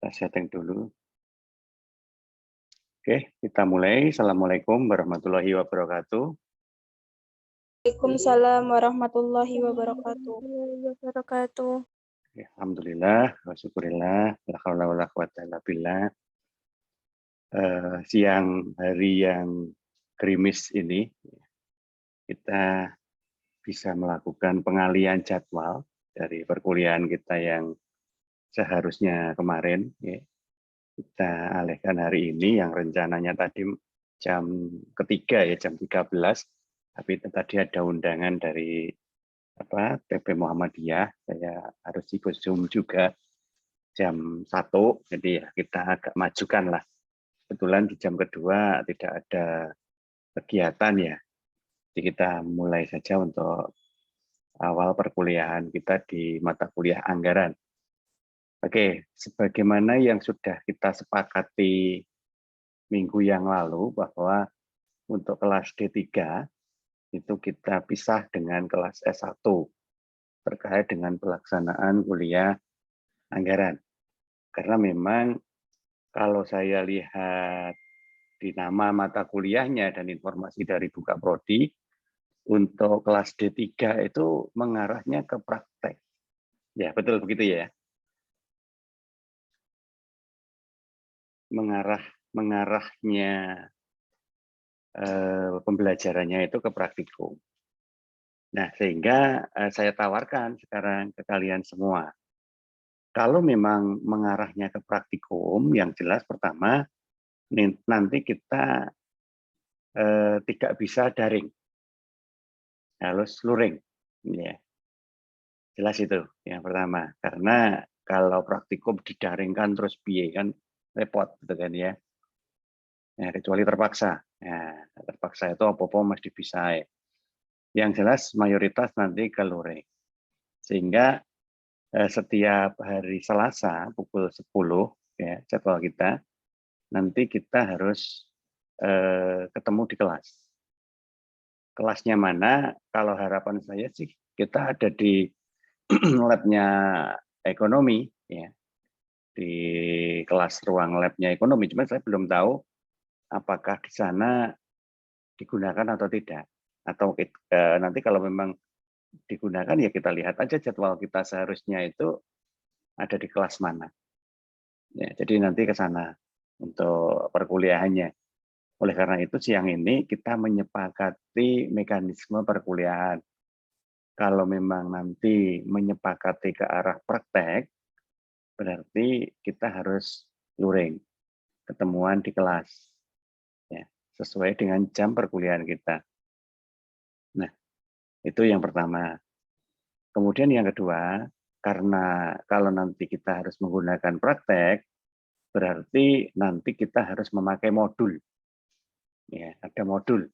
Kita setting dulu. Oke, kita mulai. Assalamualaikum warahmatullahi wabarakatuh. Waalaikumsalam warahmatullahi wabarakatuh. Alhamdulillah, wa syukurillah, la haula wala quwata illa billah. Siang hari yang gerimis ini, kita bisa melakukan pengalian jadwal dari perkuliahan kita yang seharusnya kemarin. Kita alihkan hari ini yang rencananya tadi jam ketiga ya, jam 13. Tapi tadi ada undangan dari PP Muhammadiyah, saya harus ikut Zoom juga jam 1, jadi ya kita agak majukan lah. Kebetulan di jam kedua tidak ada kegiatan ya, jadi kita mulai saja untuk awal perkuliahan kita di mata kuliah anggaran. Oke, sebagaimana yang sudah kita sepakati minggu yang lalu bahwa untuk kelas D3 itu kita pisah dengan kelas S1 terkait dengan pelaksanaan kuliah anggaran. Karena memang kalau saya lihat di nama mata kuliahnya dan informasi dari Buka Prodi, untuk kelas D3 itu mengarahnya ke praktek. Ya, betul begitu ya. Mengarahnya pembelajarannya itu ke praktikum. Nah, sehingga saya tawarkan sekarang ke kalian semua. Kalau memang mengarahnya ke praktikum, yang jelas pertama, nanti kita tidak bisa daring, harus luring. Ya. Jelas itu yang pertama. Karena kalau praktikum didaringkan terus biaya kan repot, gitu kan ya. Ya, kecuali terpaksa. Ya, terpaksa itu apa-apa mesti bisa. Yang jelas mayoritas nanti ke luring. Sehingga setiap hari Selasa pukul 10 ya jadwal kita, nanti kita harus ketemu di kelas. Kelasnya mana? Kalau harapan saya sih kita ada di labnya ekonomi ya, di kelas ruang labnya ekonomi. Cuma saya belum tahu apakah di sana digunakan atau tidak. Atau nanti kalau memang digunakan ya kita lihat aja jadwal kita seharusnya itu ada di kelas mana. Ya, jadi nanti ke sana untuk perkuliahannya. Oleh karena itu siang ini kita menyepakati mekanisme perkuliahan. Kalau memang nanti menyepakati ke arah praktek, berarti kita harus luring, ketemuan di kelas, ya, sesuai dengan jam perkuliahan kita. Nah, itu yang pertama. Kemudian yang kedua, karena kalau nanti kita harus menggunakan praktek, berarti nanti kita harus memakai modul. Ya, ada modul.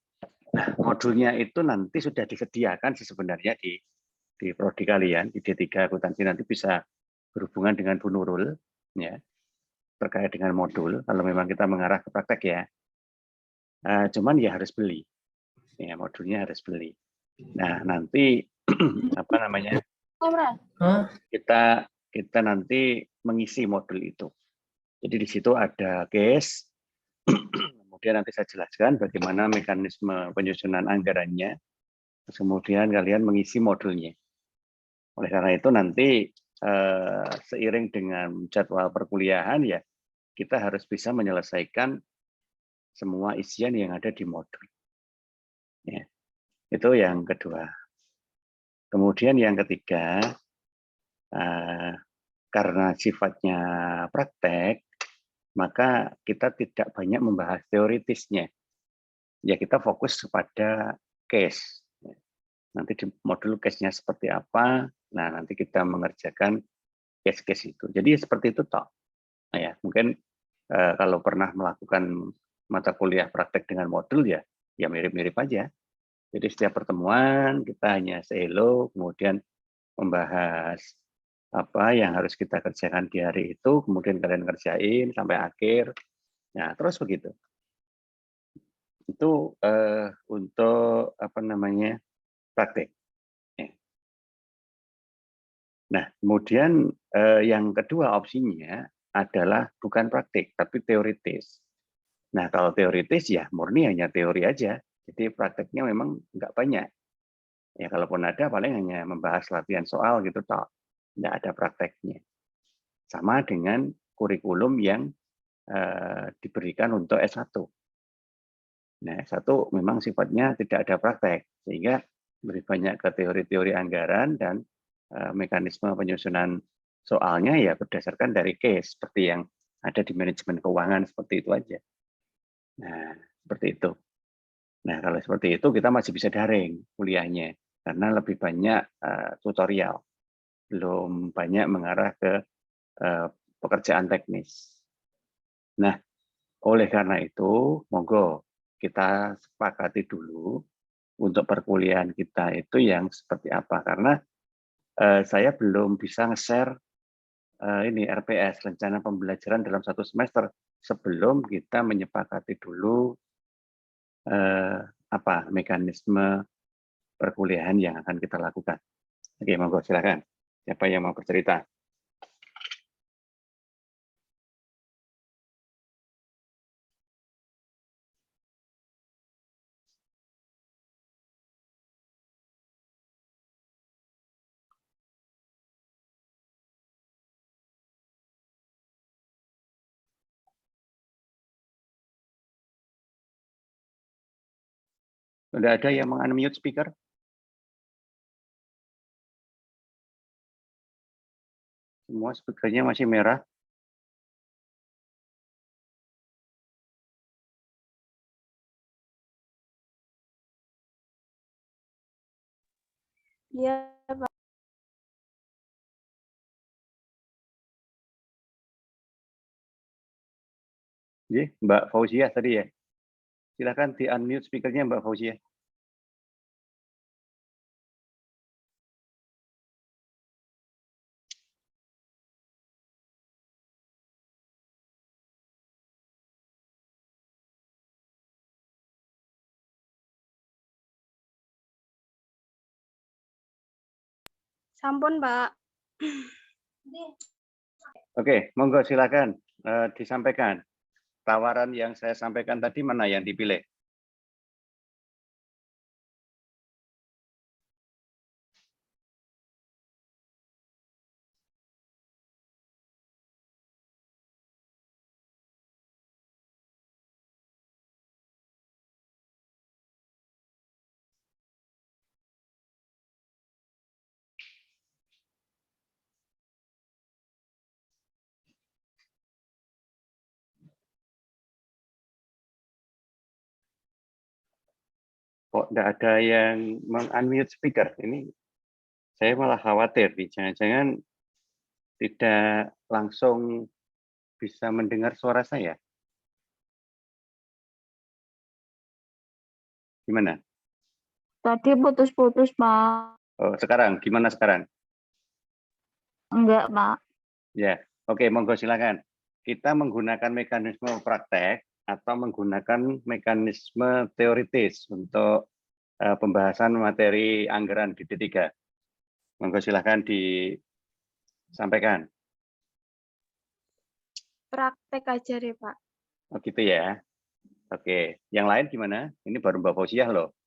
Nah, modulnya itu nanti sudah disediakan sebenarnya di prodi kalian, di D3 akuntansi nanti bisa berhubungan dengan Bu Nurul, ya, terkait dengan modul, kalau memang kita mengarah ke praktek ya. Cuman ya harus beli, ya modulnya harus beli. Nah nanti apa namanya kita nanti mengisi modul itu. Jadi di situ ada case, kemudian nanti saya jelaskan bagaimana mekanisme penyusunan anggarannya, kemudian kalian mengisi modulnya. Oleh karena itu nanti seiring dengan jadwal perkuliahan ya kita harus bisa menyelesaikan semua isian yang ada di modul. Ya, itu yang kedua. Kemudian yang ketiga, karena sifatnya praktek, maka kita tidak banyak membahas teoritisnya. Ya kita fokus kepada case. Nanti di modul case-nya seperti apa, nah nanti kita mengerjakan case-case itu. Jadi seperti itu toh. Nah, ya, mungkin kalau pernah melakukan mata kuliah praktek dengan modul ya mirip-mirip aja. Jadi setiap pertemuan kita hanya say hello, kemudian membahas apa yang harus kita kerjakan di hari itu, kemudian kalian kerjain sampai akhir. Nah, terus begitu. Itu untuk apa namanya praktek. Nah, kemudian yang kedua opsinya adalah bukan praktik, tapi teoritis. Nah, kalau teoritis ya murni hanya teori aja. Jadi prakteknya memang nggak banyak. Ya, kalaupun ada paling hanya membahas latihan soal gitu, toh. Nggak ada prakteknya. Sama dengan kurikulum yang diberikan untuk S1. Nah, S1 memang sifatnya tidak ada praktek, sehingga lebih banyak ke teori-teori anggaran dan mekanisme penyusunan soalnya ya berdasarkan dari case, seperti yang ada di manajemen keuangan, seperti itu aja. Nah, seperti itu. Nah, kalau seperti itu kita masih bisa daring kuliahnya, karena lebih banyak tutorial, belum banyak mengarah ke pekerjaan teknis. Nah, oleh karena itu, monggo kita sepakati dulu untuk perkuliahan kita itu yang seperti apa. Karena saya belum bisa nge-share ini RPS, rencana pembelajaran dalam 1 semester, sebelum kita menyepakati dulu apa mekanisme perkuliahan yang akan kita lakukan. Oke, monggo silakan. Siapa yang mau bercerita? Sudah ada yang meng-unmute speaker? Semua speakernya masih merah. Iya, Pak. Mbak Fauzia tadi ya. Silakan di-unmute speakernya Mbak Fauzia. Sampun, Pak. Oke, monggo silakan disampaikan. Tawaran yang saya sampaikan tadi mana yang dipilih? Kok tidak ada yang meng-unmute speaker? Ini saya malah khawatir nih, jangan-jangan tidak langsung bisa mendengar suara saya. Gimana? Tadi putus-putus, Pak. Oh, sekarang, gimana sekarang? Enggak, Pak. Ya, oke, monggo silakan. Kita menggunakan mekanisme praktek atau menggunakan mekanisme teoritis untuk pembahasan materi anggaran di D3. Monggo silakan disampaikan. Praktek aja deh, Pak. Oh gitu ya. Oke, yang lain gimana? Ini baru Mbak Fauziah loh.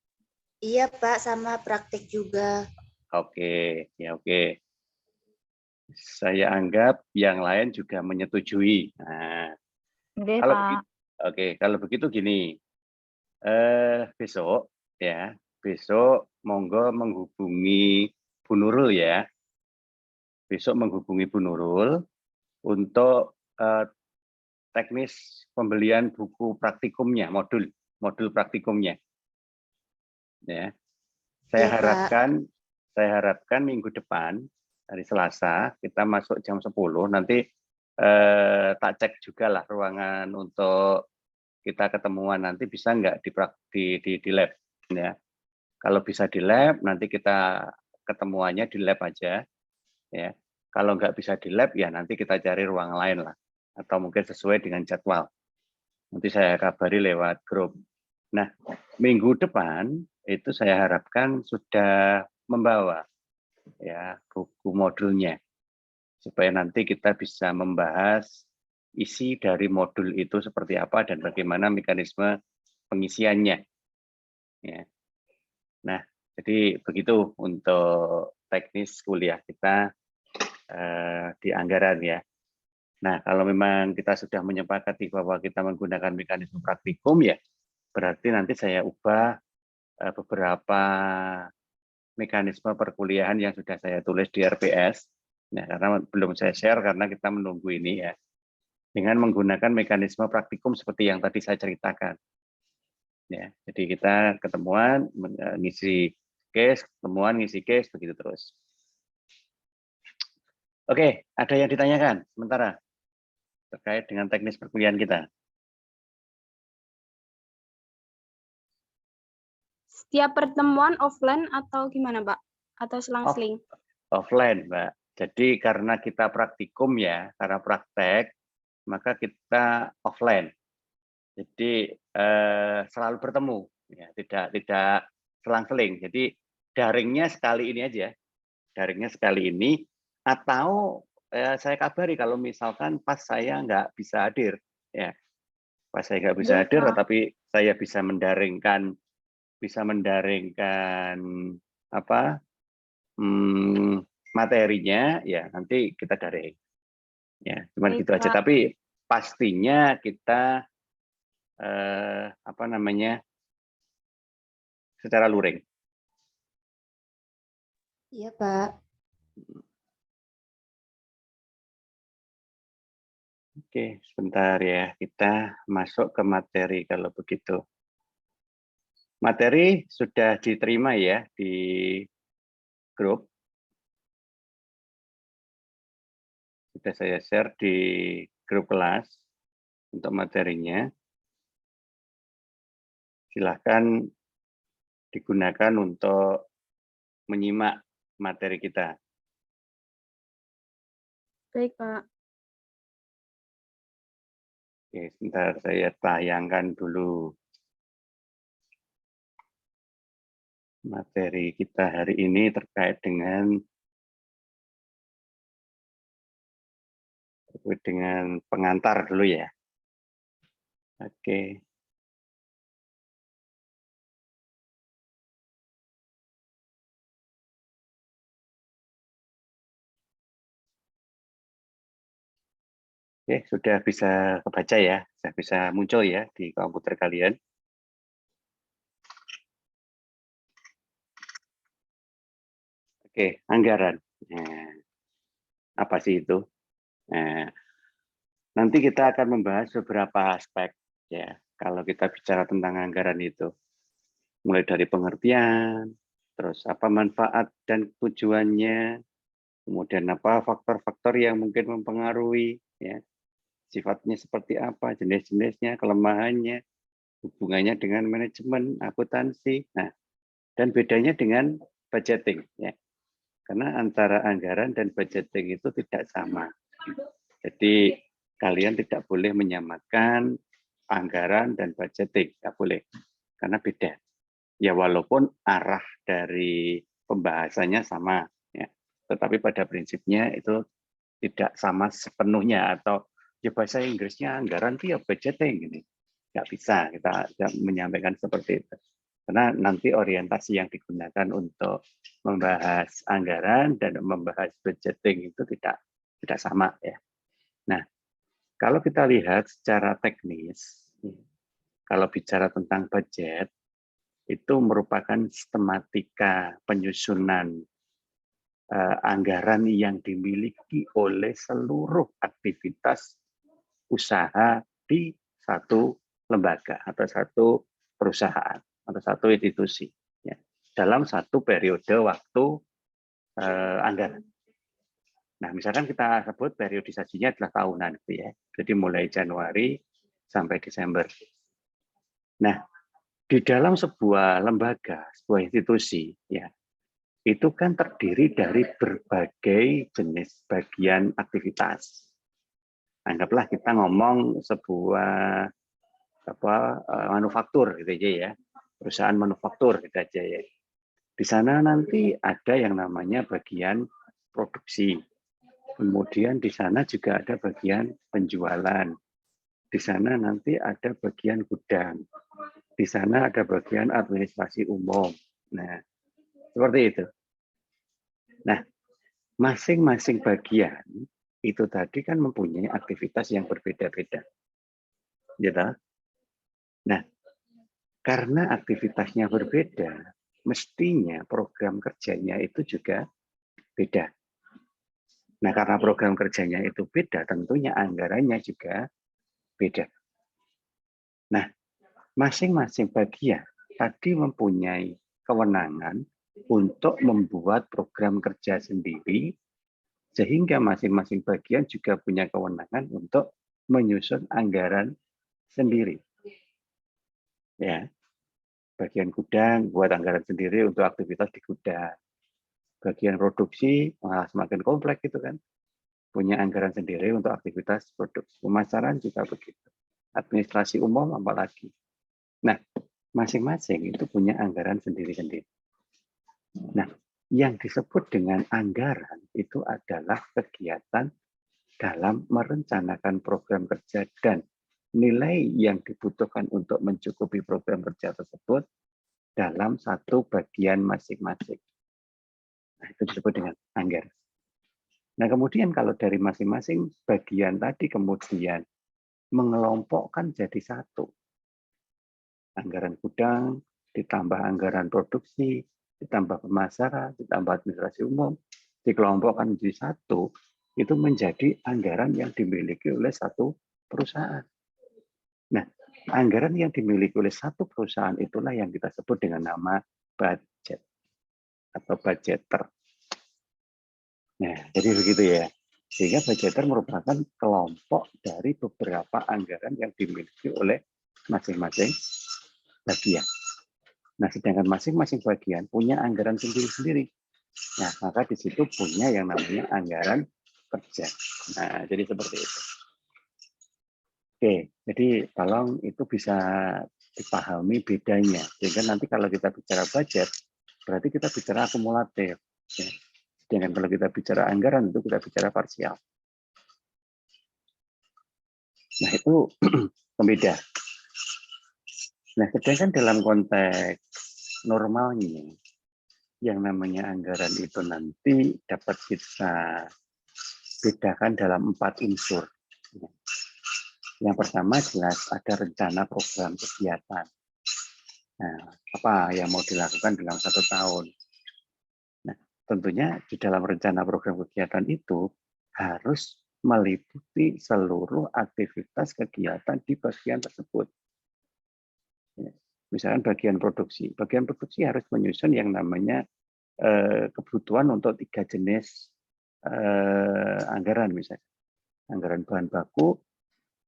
Iya Pak, sama praktik juga. Oke, ya oke. Saya anggap yang lain juga menyetujui. Nah, Oke, kalau Pak. begitu, oke, kalau begitu gini, besok ya, besok monggo menghubungi Bu Nurul ya. Besok menghubungi Bu Nurul untuk teknis pembelian buku praktikumnya, modul praktikumnya. Ya, Iya, Pak. saya harapkan minggu depan hari Selasa kita masuk jam 10, nanti tak cek juga lah ruangan untuk kita ketemuan, nanti bisa nggak di lab ya. Kalau bisa di lab nanti kita ketemuannya di lab aja ya. Kalau nggak bisa di lab ya nanti kita cari ruang lain lah, atau mungkin sesuai dengan jadwal. Nanti saya kabari lewat grup. Nah, minggu depan itu saya harapkan sudah membawa ya buku modulnya, supaya nanti kita bisa membahas isi dari modul itu seperti apa dan bagaimana mekanisme pengisiannya. Ya. Nah, jadi begitu untuk teknis kuliah kita di anggaran ya. Nah, kalau memang kita sudah menyepakati bahwa kita menggunakan mekanisme praktikum ya, berarti nanti saya ubah beberapa mekanisme perkuliahan yang sudah saya tulis di RPS. Nah, karena belum saya share karena kita menunggu ini ya. Dengan menggunakan mekanisme praktikum seperti yang tadi saya ceritakan. Ya, jadi kita ketemuan, ngisi case, ketemuan, ngisi case, begitu terus. Oke, ada yang ditanyakan sementara terkait dengan teknis perkuliahan kita? Setiap pertemuan offline atau gimana, Pak? Atau selang-seling? Offline, Mbak. Jadi karena kita praktikum ya, karena praktek, maka kita offline. Jadi selalu bertemu, ya, tidak selang-seling. Jadi daringnya sekali ini aja, daringnya sekali ini. Atau saya kabari kalau misalkan pas saya nggak bisa hadir, ya, pas saya nggak bisa hadir, tetapi saya bisa mendaringkan apa materinya, ya nanti kita daring. Ya, cuman gitu aja. Tapi pastinya kita apa namanya secara luring. Iya, Pak. Oke, sebentar ya. Kita masuk ke materi kalau begitu. Materi sudah diterima ya di grup. Sudah saya share di grup kelas untuk materinya. Silahkan digunakan untuk menyimak materi kita. Baik, Pak. Oke, sebentar saya tayangkan dulu materi kita hari ini terkait dengan pengantar dulu ya. Oke. Oke, sudah bisa kebaca ya, sudah bisa muncul ya di komputer kalian. Oke, anggaran. Nah, apa sih itu? Nah, nanti kita akan membahas beberapa aspek ya. Kalau kita bicara tentang anggaran itu, mulai dari pengertian, terus apa manfaat dan tujuannya, kemudian apa faktor-faktor yang mungkin mempengaruhi, ya, sifatnya seperti apa, jenis-jenisnya, kelemahannya, hubungannya dengan manajemen, akuntansi, nah, dan bedanya dengan budgeting, ya, karena antara anggaran dan budgeting itu tidak sama. Jadi kalian tidak boleh menyamakan anggaran dan budgeting, tidak boleh, karena beda. Ya walaupun arah dari pembahasannya sama, ya, tetapi pada prinsipnya itu tidak sama sepenuhnya, atau ya bahasa Inggrisnya anggaran itu ya budgeting, ini nggak bisa kita menyampaikan seperti itu. Karena nanti orientasi yang digunakan untuk membahas anggaran dan membahas budgeting itu tidak sama ya. Nah, kalau kita lihat secara teknis, kalau bicara tentang budget, itu merupakan sistematika penyusunan anggaran yang dimiliki oleh seluruh aktivitas usaha di satu lembaga atau satu perusahaan atau satu institusi, ya, dalam satu periode waktu anggaran. Nah, misalkan kita sebut periodisasinya adalah tahunan, gitu ya. Jadi mulai Januari sampai Desember. Nah, di dalam sebuah lembaga, sebuah institusi, ya, itu kan terdiri dari berbagai jenis bagian aktivitas. Anggaplah kita ngomong sebuah manufaktur gitu aja ya, perusahaan manufaktur gitu aja ya. Di sana nanti ada yang namanya bagian produksi, Kemudian di sana juga ada bagian penjualan. Di sana nanti ada bagian gudang. Di sana ada bagian administrasi umum. Nah, seperti itu. Nah, masing-masing bagian itu tadi kan mempunyai aktivitas yang berbeda-beda. Gitu. Nah, karena aktivitasnya berbeda, mestinya program kerjanya itu juga beda. Nah, karena program kerjanya itu beda, tentunya anggarannya juga beda. Nah, masing-masing bagian tadi mempunyai kewenangan untuk membuat program kerja sendiri, sehingga masing-masing bagian juga punya kewenangan untuk menyusun anggaran sendiri. Ya, bagian gudang buat anggaran sendiri untuk aktivitas di gudang. Bagian produksi malah semakin kompleks itu kan, punya anggaran sendiri untuk aktivitas produksi. Pemasaran juga begitu. Administrasi umum apalagi. Nah, masing-masing itu punya anggaran sendiri-sendiri. Nah, yang disebut dengan anggaran itu adalah kegiatan dalam merencanakan program kerja dan nilai yang dibutuhkan untuk mencukupi program kerja tersebut dalam satu bagian masing-masing. Nah, itu disebut dengan anggaran. Nah, kemudian kalau dari masing-masing bagian tadi kemudian mengelompokkan jadi satu. Anggaran gudang, ditambah anggaran produksi, ditambah pemasaran, ditambah administrasi umum, dikelompokkan menjadi satu, itu menjadi anggaran yang dimiliki oleh satu perusahaan. Nah, anggaran yang dimiliki oleh satu perusahaan itulah yang kita sebut dengan nama budget atau budgeter. Nah, jadi begitu ya. Sehingga budgeter merupakan kelompok dari beberapa anggaran yang dimiliki oleh masing-masing bagian. Nah, sedangkan masing-masing bagian punya anggaran sendiri-sendiri. Nah, maka di situ punya yang namanya anggaran kerja. Nah, jadi seperti itu. Oke, jadi tolong itu bisa dipahami bedanya. Sehingga nanti kalau kita bicara budget, berarti kita bicara akumulatif. Ya. Sedangkan kalau kita bicara anggaran, itu kita bicara parsial. Nah, itu pembeda. Nah, sedangkan dalam konteks normalnya, yang namanya anggaran itu nanti dapat kita bedakan dalam 4 unsur. Yang pertama jelas ada rencana program kegiatan. Nah, apa yang mau dilakukan dalam 1 tahun. Nah, tentunya di dalam rencana program kegiatan itu harus meliputi seluruh aktivitas kegiatan di bagian tersebut. Misalkan bagian produksi. Bagian produksi harus menyusun yang namanya kebutuhan untuk 3 jenis anggaran misalnya. Anggaran bahan baku,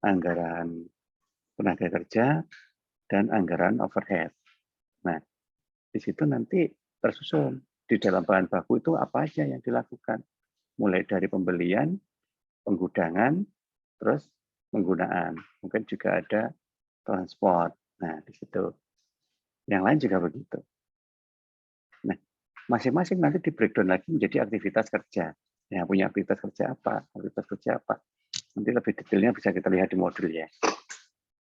anggaran tenaga kerja, dan anggaran overhead. Nah, di situ nanti tersusun di dalam bahan baku itu apa aja yang dilakukan. Mulai dari pembelian, penggudangan, terus penggunaan. Mungkin juga ada transport. Nah, di situ. Yang lain juga begitu. Nah, masing-masing nanti di breakdown lagi menjadi aktivitas kerja. Ya, punya aktivitas kerja apa? Aktivitas kerja apa? Nanti lebih detailnya bisa kita lihat di modul ya.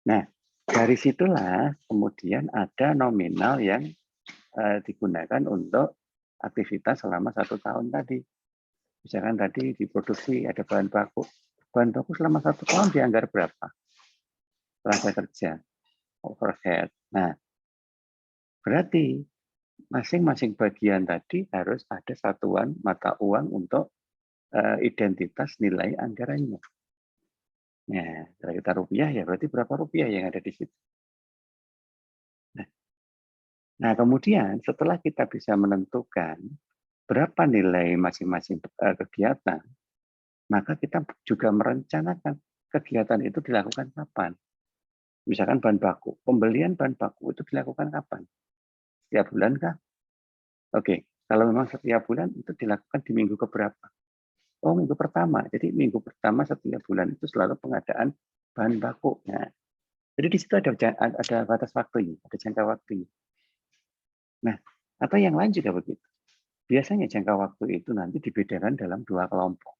Nah, dari situlah kemudian ada nominal yang digunakan untuk aktivitas selama 1 tahun tadi. Misalkan tadi di produksi ada bahan baku. Bahan baku selama 1 tahun dianggar berapa? Tenaga kerja, overhead. Nah, berarti masing-masing bagian tadi harus ada satuan mata uang untuk identitas nilai anggarannya. Nah, kalau kita rupiah ya berarti berapa rupiah yang ada di situ. Nah, kemudian setelah kita bisa menentukan berapa nilai masing-masing kegiatan, maka kita juga merencanakan kegiatan itu dilakukan kapan. Misalkan bahan baku, pembelian bahan baku itu dilakukan kapan? Setiap bulan kah? Oke, kalau memang setiap bulan itu dilakukan di minggu keberapa? Oh, minggu pertama. Jadi minggu pertama setiap bulan itu selalu pengadaan bahan baku. Nah, jadi di situ ada batas waktunya, ada jangka waktunya. Nah, atau yang lain juga begitu. Biasanya jangka waktu itu nanti dibedakan dalam 2 kelompok.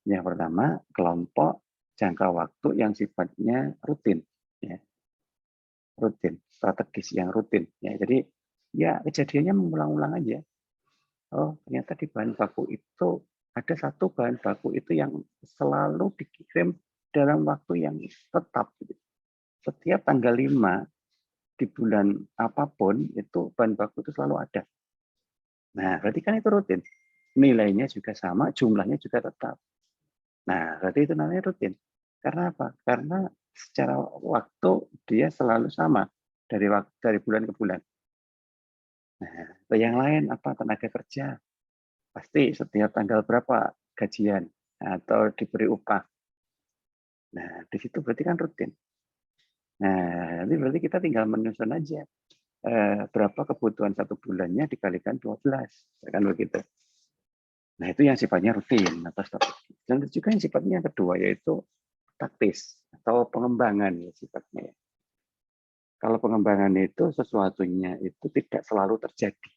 Yang pertama, kelompok jangka waktu yang sifatnya rutin, ya. Rutin, strategis yang rutin. Ya, jadi ya kejadiannya mengulang-ulang aja. Oh, ternyata di bahan baku itu ada satu bahan baku itu yang selalu dikirim dalam waktu yang tetap. Setiap tanggal 5 di bulan apapun itu bahan baku itu selalu ada. Nah, berarti kan itu rutin. Nilainya juga sama, jumlahnya juga tetap. Nah, berarti itu namanya rutin. Karena apa? Karena secara waktu dia selalu sama dari bulan ke bulan. Nah, yang lain apa? Tenaga kerja. Pasti setiap tanggal berapa gajian atau diberi upah. Nah, di situ berarti kan rutin. Nah, ini berarti kita tinggal menyusun aja berapa kebutuhan satu bulannya dikalikan 12, kan begitu. Nah, itu yang sifatnya rutin atau strategis. Dan juga yang sifatnya yang kedua yaitu taktis atau pengembangan ya sifatnya. Kalau pengembangan itu sesuatunya itu tidak selalu terjadi.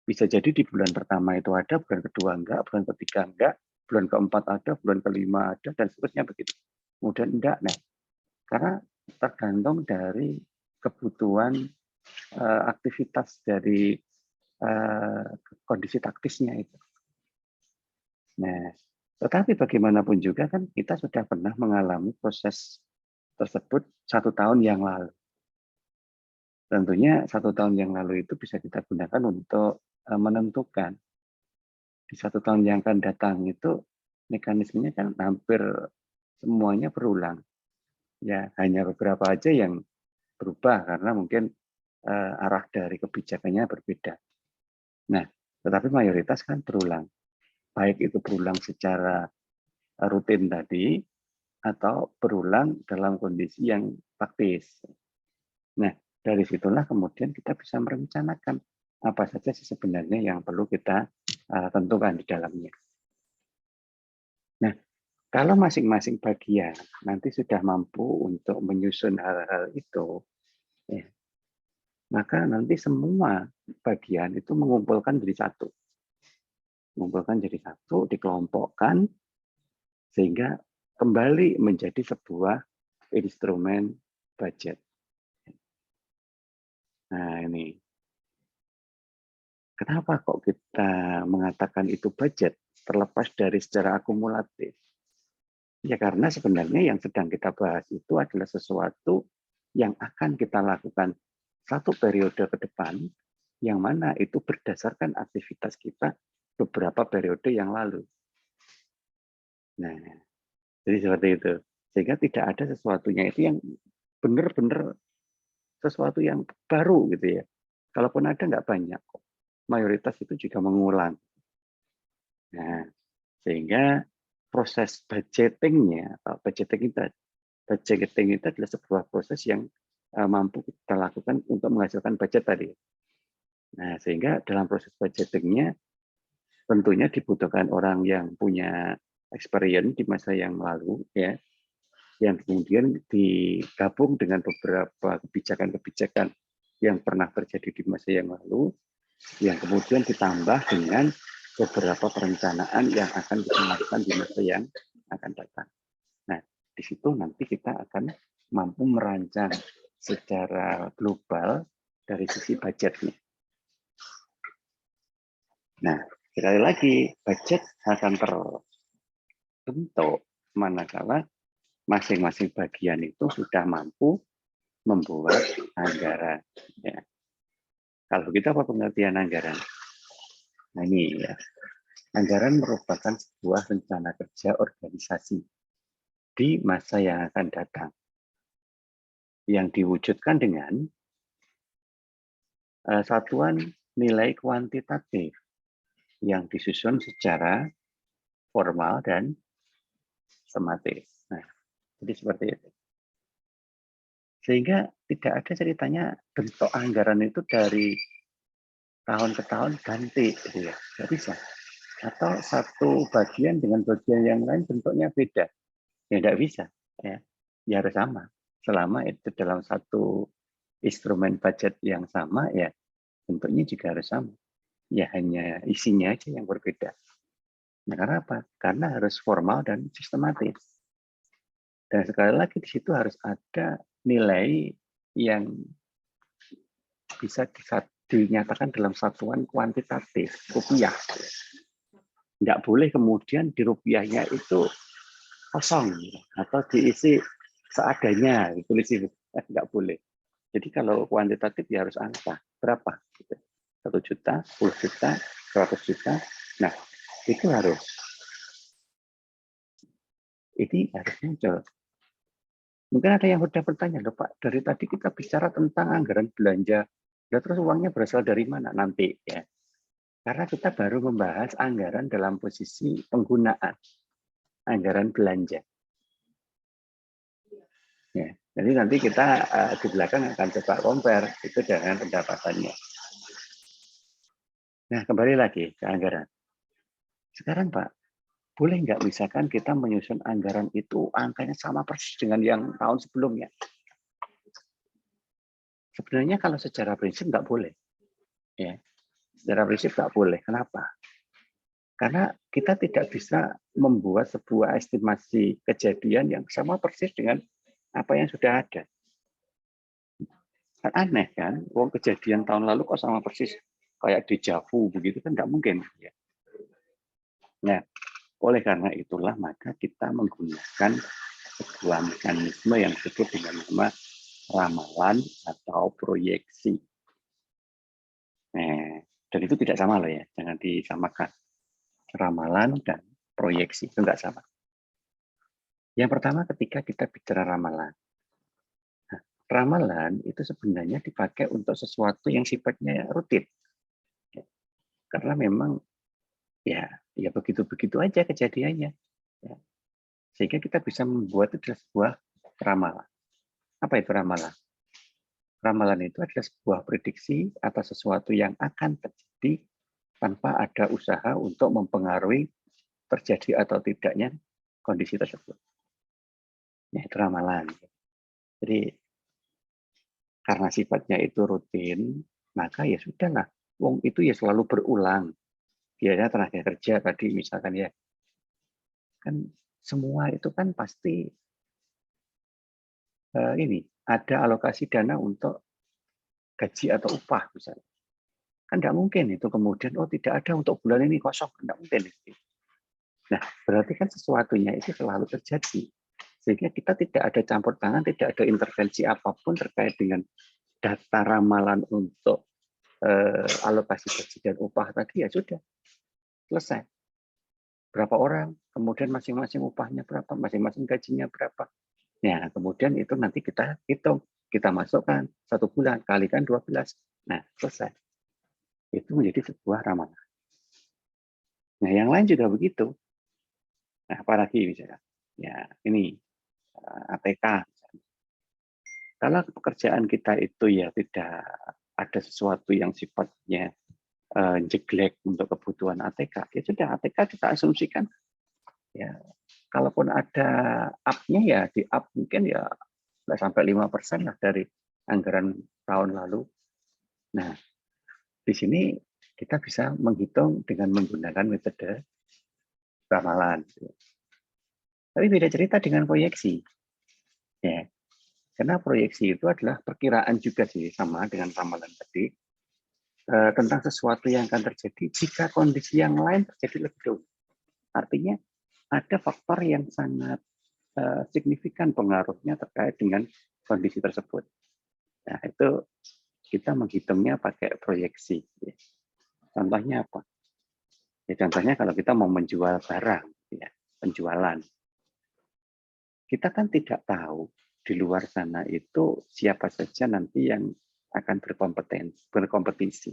Bisa jadi di bulan pertama itu ada, bulan kedua enggak, bulan ketiga enggak, bulan keempat ada, bulan kelima ada, dan seterusnya begitu. Kemudian enggak. Nah, karena tergantung dari kebutuhan aktivitas dari kondisi taktisnya itu. Nah, tetapi bagaimanapun juga kan kita sudah pernah mengalami proses tersebut 1 tahun yang lalu. Tentunya 1 tahun yang lalu itu bisa kita gunakan untuk menentukan di 1 tahun yang akan datang itu mekanismenya kan hampir semuanya berulang. Ya, hanya beberapa aja yang berubah karena mungkin arah dari kebijakannya berbeda. Nah, tetapi mayoritas kan berulang. Baik itu berulang secara rutin tadi atau berulang dalam kondisi yang taktis. Nah, dari situlah kemudian kita bisa merencanakan apa saja sih sebenarnya yang perlu kita tentukan di dalamnya. Nah, kalau masing-masing bagian nanti sudah mampu untuk menyusun hal-hal itu, ya, maka nanti semua bagian itu mengumpulkan jadi satu. Mengumpulkan jadi satu, dikelompokkan, sehingga kembali menjadi sebuah instrumen budget. Nah ini, kenapa kok kita mengatakan itu budget terlepas dari secara akumulatif? Ya karena sebenarnya yang sedang kita bahas itu adalah sesuatu yang akan kita lakukan satu periode ke depan, yang mana itu berdasarkan aktivitas kita beberapa periode yang lalu. Nah, jadi seperti itu. Sehingga tidak ada sesuatunya itu yang benar-benar sesuatu yang baru gitu ya. Kalaupun ada nggak banyak kok. Mayoritas itu juga mengulang. Nah, sehingga proses budgeting-nya atau budgeting itu adalah sebuah proses yang mampu kita lakukan untuk menghasilkan budget tadi. Nah, sehingga dalam proses budgeting-nya tentunya dibutuhkan orang yang punya experience di masa yang lalu ya, yang kemudian digabung dengan beberapa kebijakan-kebijakan yang pernah terjadi di masa yang lalu, yang kemudian ditambah dengan beberapa perencanaan yang akan kita lakukan di masa yang akan datang. Nah, di situ nanti kita akan mampu merancang secara global dari sisi budgetnya. Nah, sekali lagi, budget akan terbentuk manakala masing-masing bagian itu sudah mampu membuat anggaran. Ya. Kalau kita apa pengertian anggaran? Nah ini ya, anggaran merupakan sebuah rencana kerja organisasi di masa yang akan datang, yang diwujudkan dengan satuan nilai kuantitatif yang disusun secara formal dan sistematis. Nah, jadi seperti itu. Sehingga tidak ada ceritanya bentuk anggaran itu dari tahun ke tahun ganti, gitu ya. Nggak bisa. Atau satu bagian dengan bagian yang lain bentuknya beda. Ya nggak bisa. Ya harus sama. Selama itu dalam satu instrumen budget yang sama, ya bentuknya juga harus sama. Ya hanya isinya aja yang berbeda. Nah, karena apa? Karena harus formal dan sistematis. Dan sekali lagi di situ harus ada nilai yang bisa dinyatakan dalam satuan kuantitatif, rupiah. Nggak boleh kemudian di rupiahnya itu kosong atau diisi seadanya, ditulis itu. Nggak boleh. Jadi kalau kuantitatif ya harus angka. Berapa? 1 juta, 10 juta, 100 juta. Nah, itu harus. Ini harus muncul. Mungkin ada yang sudah bertanya, loh Pak, dari tadi kita bicara tentang anggaran belanja, terus uangnya berasal dari mana nanti ya? Karena kita baru membahas anggaran dalam posisi penggunaan, anggaran belanja. Ya, jadi nanti kita di belakang akan coba compare itu dengan pendapatannya. Nah, kembali lagi ke anggaran. Sekarang Pak, boleh nggak misalkan kita menyusun anggaran itu angkanya sama persis dengan yang tahun sebelumnya? Sebenarnya kalau secara prinsip nggak boleh. Ya, secara prinsip nggak boleh. Kenapa? Karena kita tidak bisa membuat sebuah estimasi kejadian yang sama persis dengan apa yang sudah ada. Kan aneh kan, wong kejadian tahun lalu kok sama persis kayak dejavu begitu kan nggak mungkin. Nah, oleh karena itulah maka kita menggunakan sebuah mekanisme yang disebut dengan nama ramalan atau proyeksi. Dan itu tidak sama loh ya, jangan disamakan. Ramalan dan proyeksi itu enggak sama. Yang pertama ketika kita bicara ramalan. Nah, ramalan itu sebenarnya dipakai untuk sesuatu yang sifatnya rutin. Karena memang ya begitu-begitu aja kejadiannya. Ya. Sehingga kita bisa membuat itu adalah sebuah ramalan. Apa itu ramalan? Ramalan itu adalah sebuah prediksi atas sesuatu yang akan terjadi tanpa ada usaha untuk mempengaruhi terjadi atau tidaknya kondisi tersebut. Ya, itu ramalan. Jadi, karena sifatnya itu rutin, maka ya sudahlah. Wong itu ya selalu berulang. Biasanya tenaga kerja tadi misalkan ya. Kan semua itu kan pasti ini ada alokasi dana untuk gaji atau upah misalnya. Kan tidak mungkin itu kemudian, oh tidak ada untuk bulan ini kosong. Tidak mungkin. Nah, berarti kan sesuatunya itu selalu terjadi. Sehingga kita tidak ada campur tangan, tidak ada intervensi apapun terkait dengan data ramalan untuk alokasi gaji dan upah tadi, ya sudah. Selesai. Berapa orang, kemudian masing-masing upahnya berapa, masing-masing gajinya berapa. Nah, kemudian itu nanti kita hitung. Kita masukkan 1 bulan, kalikan 12. Nah, selesai. Itu menjadi sebuah ramalan. Nah, yang lain juga begitu. Nah, apalagi misalnya, ya ini ATK. Kalau pekerjaan kita itu ya tidak ada sesuatu yang sifatnya jeglek untuk kebutuhan ATK, ya sudah ATK kita asumsikan. Ya, kalaupun ada up-nya ya di up mungkin ya nggak sampai 5% lah dari anggaran tahun lalu. Nah, di sini kita bisa menghitung dengan menggunakan metode ramalan. Tapi beda cerita dengan proyeksi. Ya, karena proyeksi itu adalah perkiraan juga sih, sama dengan ramalan tadi, tentang sesuatu yang akan terjadi jika kondisi yang lain terjadi lebih dulu. Artinya ada faktor yang sangat signifikan pengaruhnya terkait dengan kondisi tersebut. Nah, itu kita menghitungnya pakai proyeksi. Contohnya apa? Ya, contohnya kalau kita mau menjual barang, ya, penjualan. Kita kan tidak tahu di luar sana itu siapa saja nanti yang akan berkompetisi.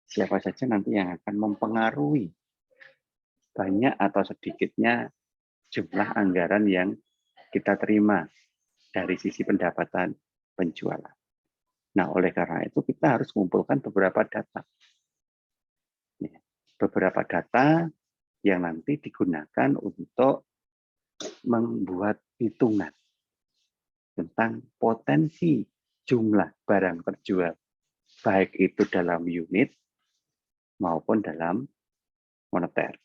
Siapa saja nanti yang akan mempengaruhi banyak atau sedikitnya jumlah anggaran yang kita terima dari sisi pendapatan penjualan. Nah, oleh karena itu kita harus mengumpulkan beberapa data. Beberapa data yang nanti digunakan untuk membuat hitungan tentang potensi jumlah barang terjual, baik itu dalam unit maupun dalam moneter.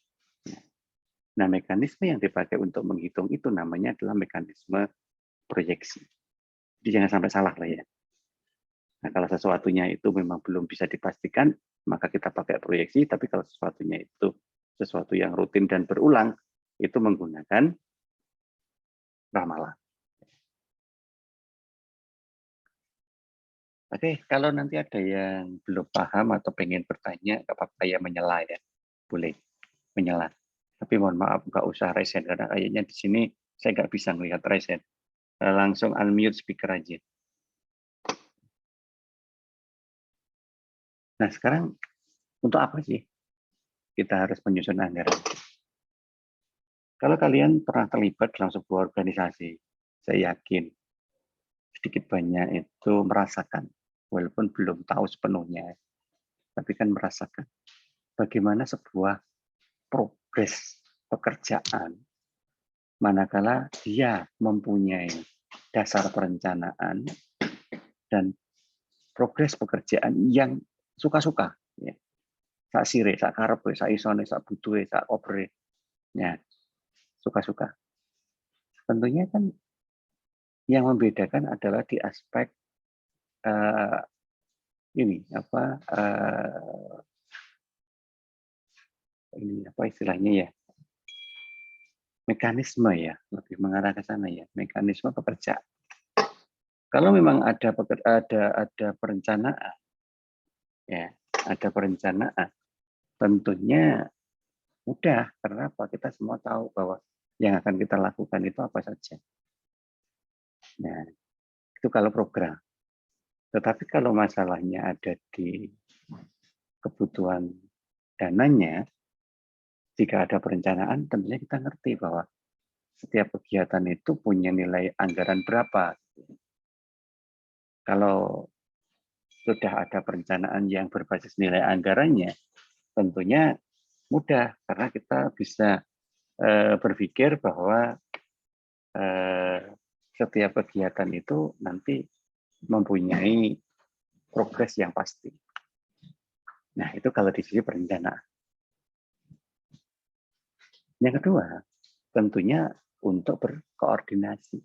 Nah, mekanisme yang dipakai untuk menghitung itu namanya adalah mekanisme proyeksi. Jadi jangan sampai salah lah ya. Nah, kalau sesuatunya itu memang belum bisa dipastikan, maka kita pakai proyeksi. Tapi kalau sesuatunya itu sesuatu yang rutin dan berulang, itu menggunakan ramalan. Oke, kalau nanti ada yang belum paham atau pengen bertanya, nggak apa-apa ya menyela ya. Boleh menyela. Tapi mohon maaf, nggak usah resen, karena kayaknya di sini saya nggak bisa melihat resen. Langsung unmute speaker aja. Nah, sekarang untuk apa sih kita harus menyusun anggaran? Kalau kalian pernah terlibat dalam sebuah organisasi, saya yakin sedikit banyak itu merasakan, walaupun belum tahu sepenuhnya, tapi kan merasakan bagaimana sebuah progres pekerjaan manakala dia mempunyai dasar perencanaan dan progres pekerjaan yang suka-suka, ya. Sak sire, sak karepe, sak isone, sak butuhe, sak obre, ya, suka-suka. Tentunya kan yang membedakan adalah di aspek ini apa istilahnya ya, mekanisme ya, lebih mengarah ke sana ya, mekanisme pekerjaan. Kalau memang ada perencanaan, ya, ada perencanaan, tentunya mudah. Karena apa? Kita semua tahu bahwa yang akan kita lakukan itu apa saja. Nah, itu kalau program. Tetapi kalau masalahnya ada di kebutuhan dananya, jika ada perencanaan, tentunya kita ngerti bahwa setiap kegiatan itu punya nilai anggaran berapa. Kalau sudah ada perencanaan yang berbasis nilai anggarannya, tentunya mudah karena kita bisa berpikir bahwa setiap kegiatan itu nanti mempunyai progres yang pasti. Nah, itu kalau di sisi perencanaan. Yang kedua, tentunya untuk berkoordinasi.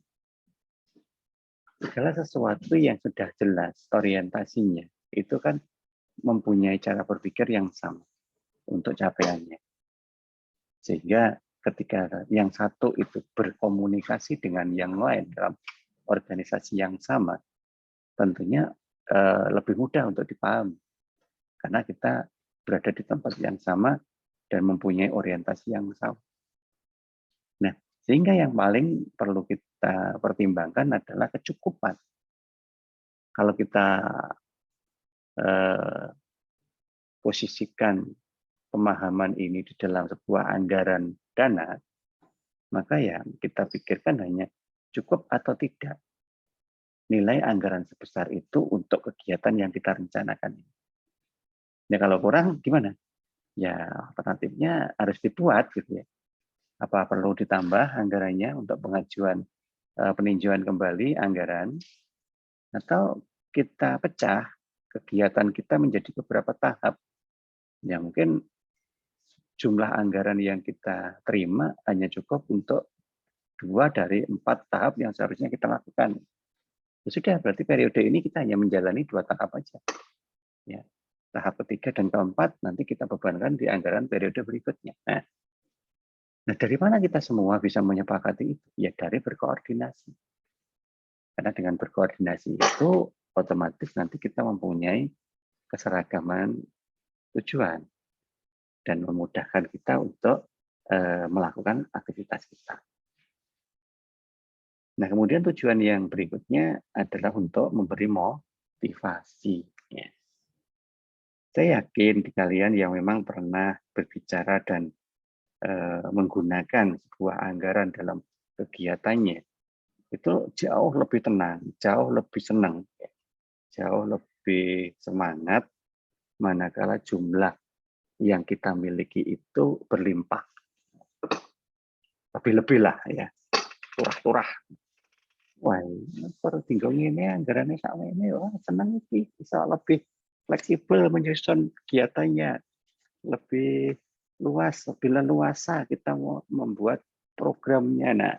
Segala sesuatu yang sudah jelas orientasinya, itu kan mempunyai cara berpikir yang sama untuk capaiannya. Sehingga ketika yang satu itu berkomunikasi dengan yang lain dalam organisasi yang sama, tentunya lebih mudah untuk dipahami. Karena kita berada di tempat yang sama dan mempunyai orientasi yang sama. Nah, sehingga yang paling perlu kita pertimbangkan adalah kecukupan. Kalau kita posisikan pemahaman ini di dalam sebuah anggaran dana, maka ya kita pikirkan hanya cukup atau tidak nilai anggaran sebesar itu untuk kegiatan yang kita rencanakan. Ya kalau kurang gimana? Ya alternatifnya harus dibuat gitu ya. Apa perlu ditambah anggarannya untuk pengajuan peninjauan kembali anggaran, atau kita pecah kegiatan kita menjadi beberapa tahap. Ya mungkin jumlah anggaran yang kita terima hanya cukup untuk 2 dari 4 tahap yang seharusnya kita lakukan. Ya sudah, berarti periode ini kita hanya menjalani 2 tahap aja. Ya, tahap ketiga dan keempat nanti kita bebankan di anggaran periode berikutnya. Nah, dari mana kita semua bisa menyepakati itu? Ya dari berkoordinasi. Karena dengan berkoordinasi itu otomatis nanti kita mempunyai keseragaman tujuan dan memudahkan kita untuk melakukan aktivitas kita. Nah, kemudian tujuan yang berikutnya adalah untuk memberi motivasi. Ya. Saya yakin di kalian yang memang pernah berbicara dan menggunakan sebuah anggaran dalam kegiatannya, itu jauh lebih tenang, jauh lebih senang, jauh lebih semangat manakala jumlah yang kita miliki itu berlimpah. Lebih-lebih lah ya, turah-turah. Wah, perlu tinggal ini anggarannya sama ini, wah senang sih, bisa lebih fleksibel menyusun kegiatannya, lebih luas, lebih leluasa kita mau membuat programnya. Nah,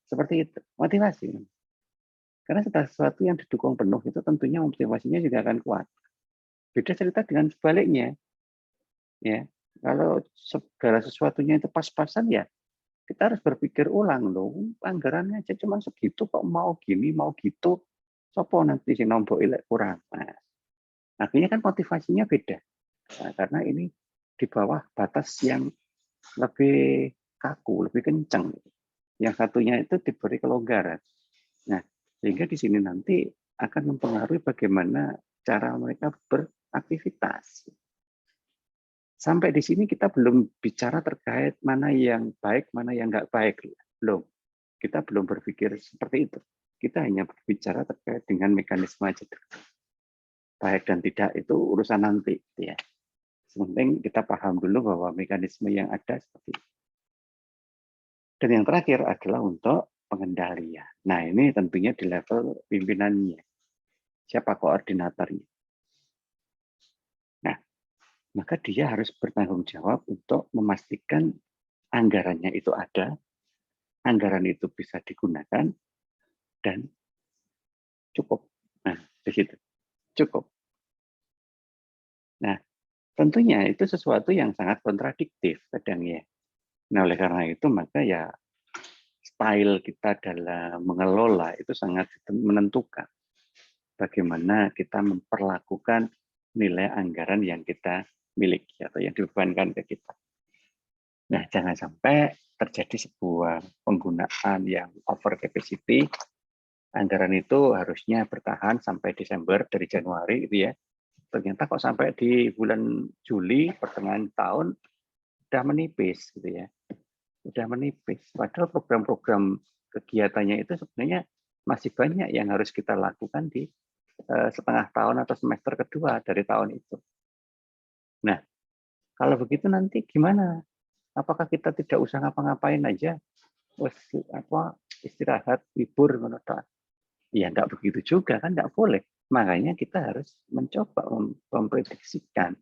seperti itu, motivasi. Karena segala sesuatu yang didukung penuh itu tentunya motivasinya juga akan kuat. Beda cerita dengan sebaliknya, ya. Kalau segala sesuatunya itu pas-pasan ya, kita harus berpikir ulang loh. Anggarannya aja cuma segitu kok mau gini, mau gitu. Sopo nanti si nombok ilek kurang. Nah, akhirnya kan motivasinya beda. Nah, karena ini di bawah batas yang lebih kaku, lebih kencang. Yang satunya itu diberi kelonggaran. Nah, sehingga di sini nanti akan mempengaruhi bagaimana cara mereka beraktivitas. Sampai di sini kita belum bicara terkait mana yang baik, mana yang nggak baik. Belum. Kita belum berpikir seperti itu. Kita hanya berbicara terkait dengan mekanisme aja. Baik dan tidak itu urusan nanti. Ya. Sepenting kita paham dulu bahwa mekanisme yang ada seperti itu. Dan yang terakhir adalah untuk pengendalian. Nah, ini tentunya di level pimpinannya. Siapa koordinatornya? Nah, maka dia harus bertanggung jawab untuk memastikan anggarannya itu ada, anggaran itu bisa digunakan, dan cukup. Nah, di situ. Cukup. Nah, tentunya itu sesuatu yang sangat kontradiktif kadang ya. Nah, oleh karena itu maka ya style kita dalam mengelola itu sangat menentukan bagaimana kita memperlakukan nilai anggaran yang kita miliki atau yang dibebankan ke kita. Nah, jangan sampai terjadi sebuah penggunaan yang over capacity. Anggaran itu harusnya bertahan sampai Desember dari Januari gitu ya. Ternyata kok sampai di bulan Juli pertengahan tahun udah menipis gitu ya. Udah menipis. Padahal program-program kegiatannya itu sebenarnya masih banyak yang harus kita lakukan di setengah tahun atau semester kedua dari tahun itu. Nah, kalau begitu nanti gimana? Apakah kita tidak usah ngapa-ngapain aja? Wes apa istirahat, libur menurut. Ya enggak begitu juga kan, enggak boleh. Makanya kita harus mencoba memprediksikan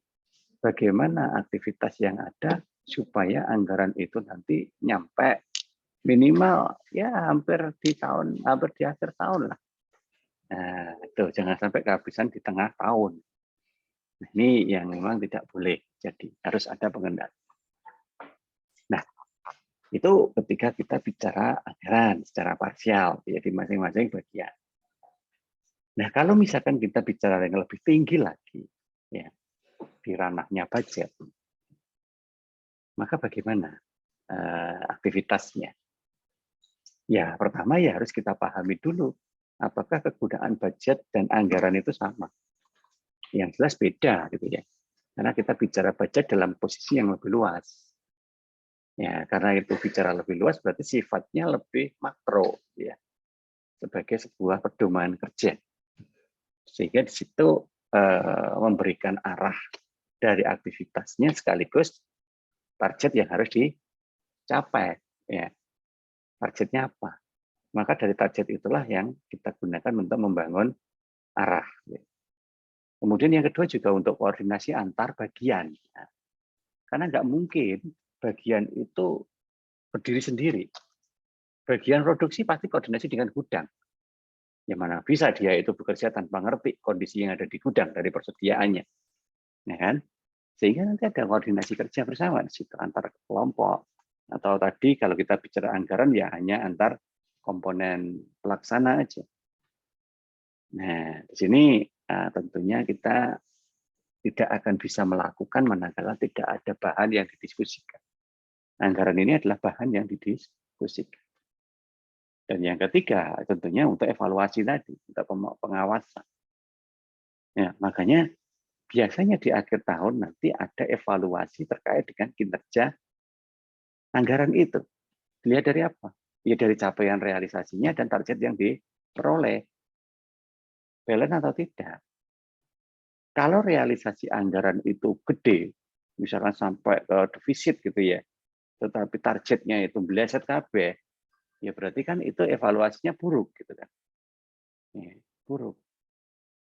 bagaimana aktivitas yang ada supaya anggaran itu nanti nyampe minimal ya hampir di akhir tahun lah. Nah, itu jangan sampai kehabisan di tengah tahun. Nah, ini yang memang tidak boleh. Jadi harus ada pengendali. Nah, itu ketika kita bicara anggaran secara parsial ya di masing-masing bagian. Nah, kalau misalkan kita bicara yang lebih tinggi lagi ya di ranahnya budget, maka bagaimana aktivitasnya? Ya, pertama ya harus kita pahami dulu apakah kegunaan budget dan anggaran itu sama. Yang jelas beda gitu ya. Karena kita bicara budget dalam posisi yang lebih luas. Ya, karena itu bicara lebih luas berarti sifatnya lebih makro ya. Sebagai sebuah pedoman kerja. Sehingga di situ memberikan arah dari aktivitasnya sekaligus target yang harus dicapai ya. Targetnya apa? Maka dari target itulah yang kita gunakan untuk membangun arah. Kemudian yang kedua juga untuk koordinasi antar bagian. Karena nggak mungkin bagian itu berdiri sendiri. Bagian produksi pasti koordinasi dengan gudang. Yang mana bisa dia itu bekerja tanpa ngerti kondisi yang ada di gudang dari persediaannya. Ya kan? Sehingga nanti ada koordinasi kerja bersama di situ antar kelompok. Atau tadi kalau kita bicara anggaran ya hanya antar komponen pelaksana aja. Nah, di sini tentunya kita tidak akan bisa melakukan manakala tidak ada bahan yang didiskusikan. Anggaran ini adalah bahan yang didiskusikan. Dan yang ketiga tentunya untuk evaluasi tadi, untuk pengawasan. Ya, makanya biasanya di akhir tahun nanti ada evaluasi terkait dengan kinerja anggaran itu. Dilihat dari apa? Ya dari capaian realisasinya dan target yang diperoleh. Balance atau tidak. Kalau realisasi anggaran itu gede, misalkan sampai ke defisit gitu ya, tetapi targetnya itu meleset kabeh, ya berarti kan itu evaluasinya buruk gitu kan. Ya, buruk.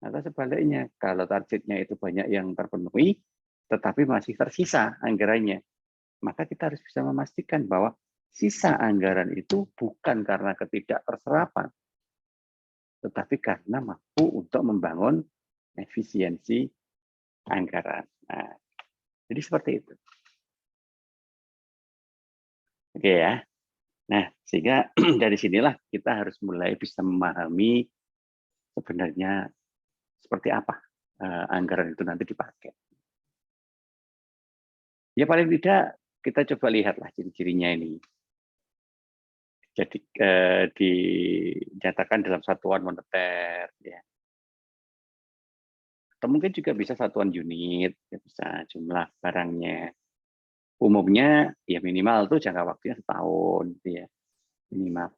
Atau sebaliknya, kalau targetnya itu banyak yang terpenuhi, tetapi masih tersisa anggarannya, maka kita harus bisa memastikan bahwa sisa anggaran itu bukan karena ketidakterserapan, tetapi karena mampu untuk membangun efisiensi anggaran. Nah, jadi seperti itu. Oke ya. Nah, sehingga dari sinilah kita harus mulai bisa memahami sebenarnya seperti apa anggaran itu nanti dipakai. Ya paling tidak kita coba lihatlah ciri-cirinya ini. Jadi dinyatakan dalam satuan moneter, ya. Atau mungkin juga bisa satuan unit, ya bisa jumlah barangnya. Umumnya ya minimal tuh jangka waktunya setahun, gitu ya, minimal.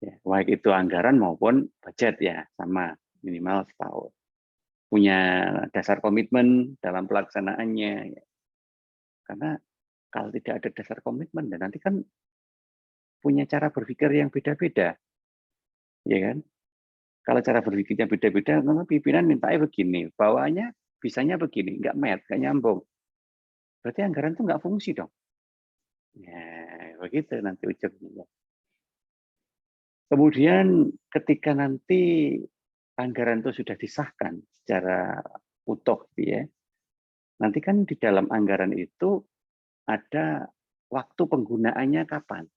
Ya, baik itu anggaran maupun budget ya sama minimal setahun. Punya dasar komitmen dalam pelaksanaannya. Ya. Karena kalau tidak ada dasar komitmen, dan nanti kan punya cara berpikir yang beda-beda, ya kan? Kalau cara berpikirnya beda-beda, pimpinan mintanya begini, bawaannya bisanya begini, nggak match, nggak nyambung. Berarti anggaran itu nggak fungsi dong. Ya, begitu nanti ujungnya. Kemudian ketika nanti anggaran itu sudah disahkan secara utuh, ya, nanti kan di dalam anggaran itu ada waktu penggunaannya kapan.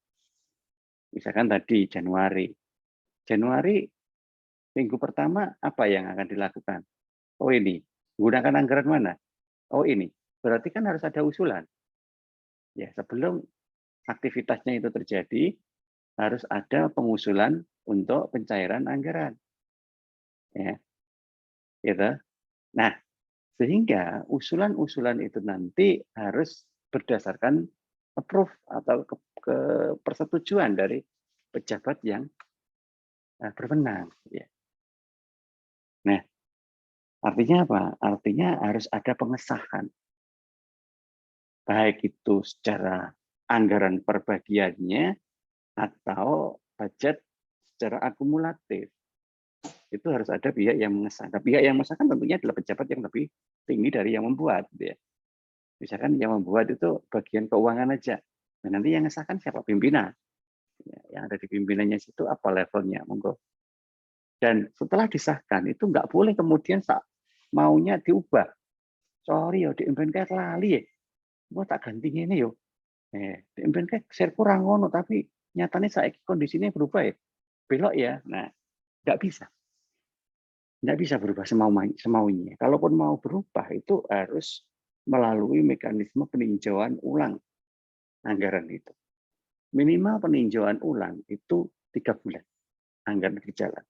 Misalkan tadi Januari. Januari minggu pertama apa yang akan dilakukan? Oh ini, menggunakan anggaran mana? Oh ini, berarti kan harus ada usulan. Ya, sebelum aktivitasnya itu terjadi, harus ada pengusulan untuk pencairan anggaran. Ya, gitu. Nah, sehingga usulan-usulan itu nanti harus berdasarkan approve atau ke persetujuan dari pejabat yang berwenang. Ya. Nah, artinya apa? Artinya harus ada pengesahan. Baik itu secara anggaran per bagiannya atau budget secara akumulatif. Itu harus ada pihak yang mengesahkan. Pihak yang mengesahkan tentunya adalah pejabat yang lebih tinggi dari yang membuat. Ya. Misalkan yang membuat itu bagian keuangan aja. Nah, nanti yang mengesahkan siapa? Pimpinan. Ya, yang ada di pimpinannya situ apa levelnya? Monggo. Dan setelah disahkan itu nggak boleh kemudian maunya diubah. Sorry ya, di MPNK lali ya. Gue tak ganti ini yo. Di MPNK share kurang ngono, tapi nyatanya saya kondisinya berubah ya. Belok ya. Nah, nggak bisa. Nggak bisa berubah semaunya. Kalaupun mau berubah itu harus melalui mekanisme peninjauan ulang anggaran itu. Minimal peninjauan ulang itu 3 bulan anggaran berjalan.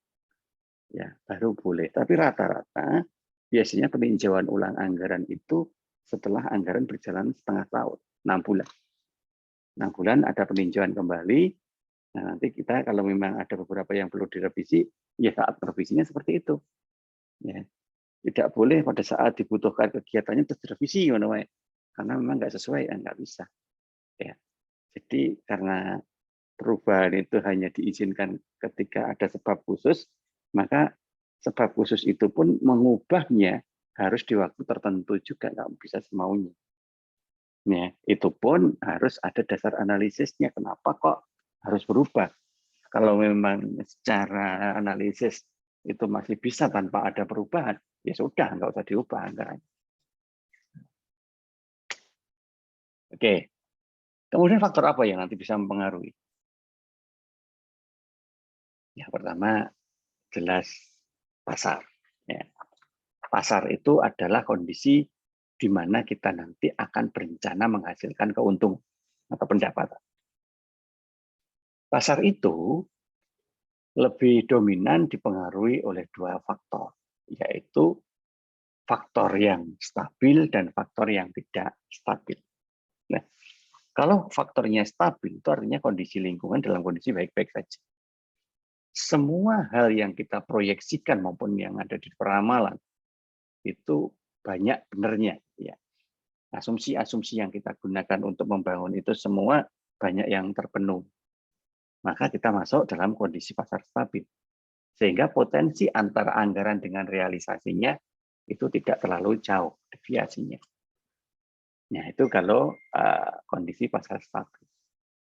Ya, baru boleh. Tapi rata-rata biasanya peninjauan ulang anggaran itu setelah anggaran berjalan setengah tahun, 6 bulan. 6 bulan ada peninjauan kembali. Nah, nanti kita kalau memang ada beberapa yang perlu direvisi, ya saat revisinya seperti itu. Ya. Tidak boleh pada saat dibutuhkan kegiatannya terus direvisi, karena memang nggak sesuai, nggak bisa. Ya. Jadi karena perubahan itu hanya diizinkan ketika ada sebab khusus, maka sebab khusus itu pun mengubahnya harus di waktu tertentu juga, nggak bisa semaunya. Ya, itu pun harus ada dasar analisisnya. Kenapa kok harus berubah? Kalau memang secara analisis itu masih bisa tanpa ada perubahan, ya sudah, nggak usah diubah anggarannya. Oke. Kemudian faktor apa yang nanti bisa mempengaruhi? Yang pertama, jelas pasar. Ya. Pasar itu adalah kondisi di mana kita nanti akan berencana menghasilkan keuntungan atau pendapatan. Pasar itu lebih dominan dipengaruhi oleh 2 faktor, yaitu faktor yang stabil dan faktor yang tidak stabil. Nah, kalau faktornya stabil itu artinya kondisi lingkungan dalam kondisi baik-baik saja. Semua hal yang kita proyeksikan maupun yang ada di peramalan itu banyak benarnya. Ya. Asumsi-asumsi yang kita gunakan untuk membangun itu semua banyak yang terpenuhi. Maka kita masuk dalam kondisi pasar stabil. Sehingga potensi antara anggaran dengan realisasinya itu tidak terlalu jauh deviasinya. Nah, itu kalau kondisi pasar stabil.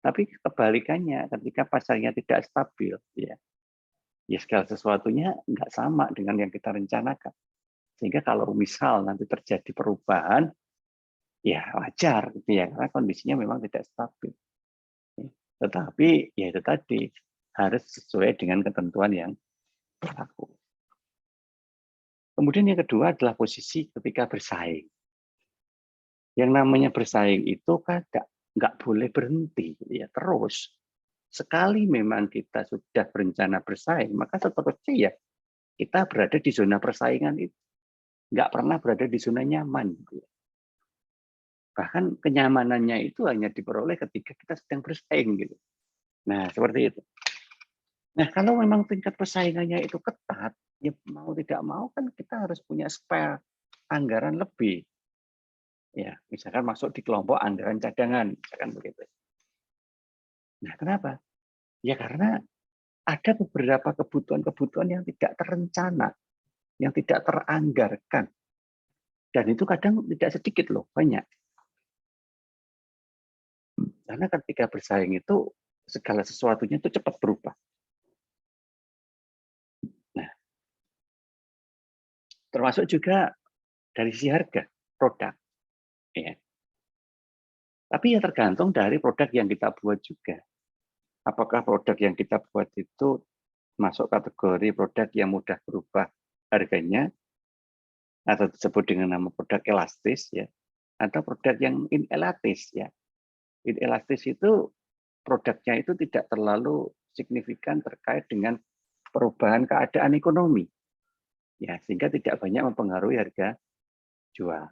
Tapi kebalikannya, ketika pasarnya tidak stabil, ya segala sesuatunya nggak sama dengan yang kita rencanakan. Sehingga kalau misal nanti terjadi perubahan, ya wajar, gitu ya, karena kondisinya memang tidak stabil. Tetapi ya itu tadi, harus sesuai dengan ketentuan yang berlaku. Kemudian yang kedua adalah posisi ketika bersaing. Yang namanya bersaing itu kan nggak boleh berhenti, ya terus. Sekali memang kita sudah berencana bersaing, maka seterusnya ya kita berada di zona persaingan itu. Nggak pernah berada di zona nyaman. Bahkan kenyamanannya itu hanya diperoleh ketika kita sedang bersaing. Gitu. Nah, seperti itu. Nah, kalau memang tingkat persaingannya itu ketat, ya mau tidak mau kan kita harus punya spare anggaran lebih. Ya, misalkan masuk di kelompok anggaran cadangan, misalkan begitu. Nah, kenapa? Ya karena ada beberapa kebutuhan-kebutuhan yang tidak terencana, yang tidak teranggarkan. Dan itu kadang tidak sedikit loh, banyak. Karena ketika bersaing itu, segala sesuatunya itu cepat berubah. Nah, termasuk juga dari sisi harga produk. Ya. Tapi ya tergantung dari produk yang kita buat juga. Apakah produk yang kita buat itu masuk kategori produk yang mudah berubah harganya, atau disebut dengan nama produk elastis, ya, atau produk yang inelastis, ya. Inelastis itu produknya itu tidak terlalu signifikan terkait dengan perubahan keadaan ekonomi, ya, sehingga tidak banyak mempengaruhi harga jual.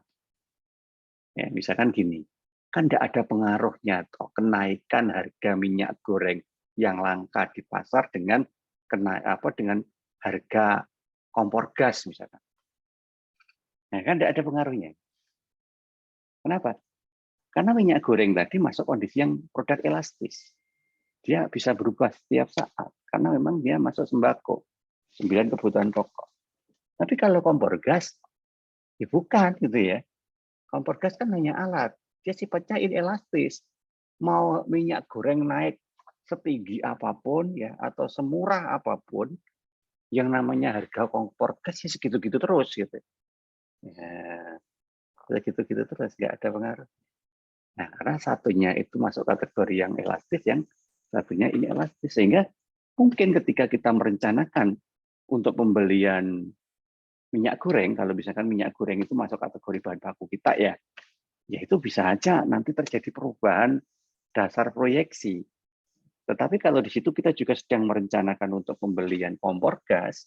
Ya, misalkan gini, kan tidak ada pengaruhnya toh kenaikan harga minyak goreng yang langka di pasar dengan dengan harga kompor gas misalkan. Nah, kan tidak ada pengaruhnya. Kenapa? Karena minyak goreng tadi masuk kondisi yang produk elastis. Dia bisa berubah setiap saat karena memang dia masuk sembako, 9 kebutuhan pokok. Tapi kalau kompor gas, ya bukan gitu ya. Kompor gas kan hanya alat, dia sifatnya inelastis. Mau minyak goreng naik setinggi apapun ya atau semurah apapun, yang namanya harga kompor gas ya segitu-gitu terus gitu. Ya, segitu-gitu terus, nggak ada pengaruh. Nah, karena satunya itu masuk kategori yang elastis, yang satunya ini elastis. Sehingga mungkin ketika kita merencanakan untuk pembelian minyak goreng, kalau misalkan minyak goreng itu masuk kategori bahan baku kita ya itu bisa aja nanti terjadi perubahan dasar proyeksi. Tetapi kalau di situ kita juga sedang merencanakan untuk pembelian kompor gas,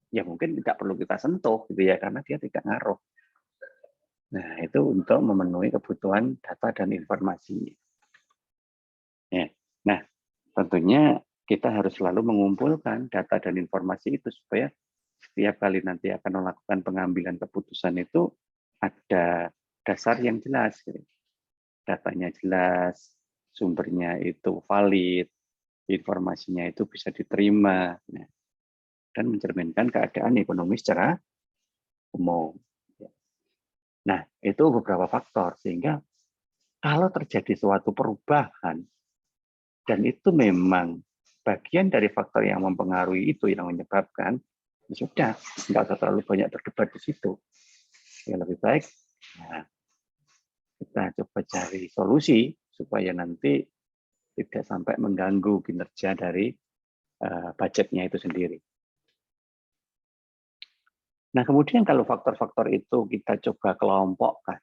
ya mungkin tidak perlu kita sentuh gitu ya, karena dia tidak ngaruh. Nah, itu untuk memenuhi kebutuhan data dan informasi. Ya. Nah, tentunya kita harus selalu mengumpulkan data dan informasi itu supaya setiap kali nanti akan melakukan pengambilan keputusan itu ada dasar yang jelas. Gitu. Datanya jelas, sumbernya itu valid, informasinya itu bisa diterima, dan mencerminkan keadaan ekonomi secara umum. Nah, itu beberapa faktor, sehingga kalau terjadi suatu perubahan, dan itu memang bagian dari faktor yang mempengaruhi itu, yang menyebabkan, ya sudah, nggak usah terlalu banyak berdebat di situ. Ya lebih baik, nah, kita coba cari solusi, supaya nanti tidak sampai mengganggu kinerja dari budgetnya itu sendiri. Nah, kemudian kalau faktor-faktor itu kita coba kelompokkan,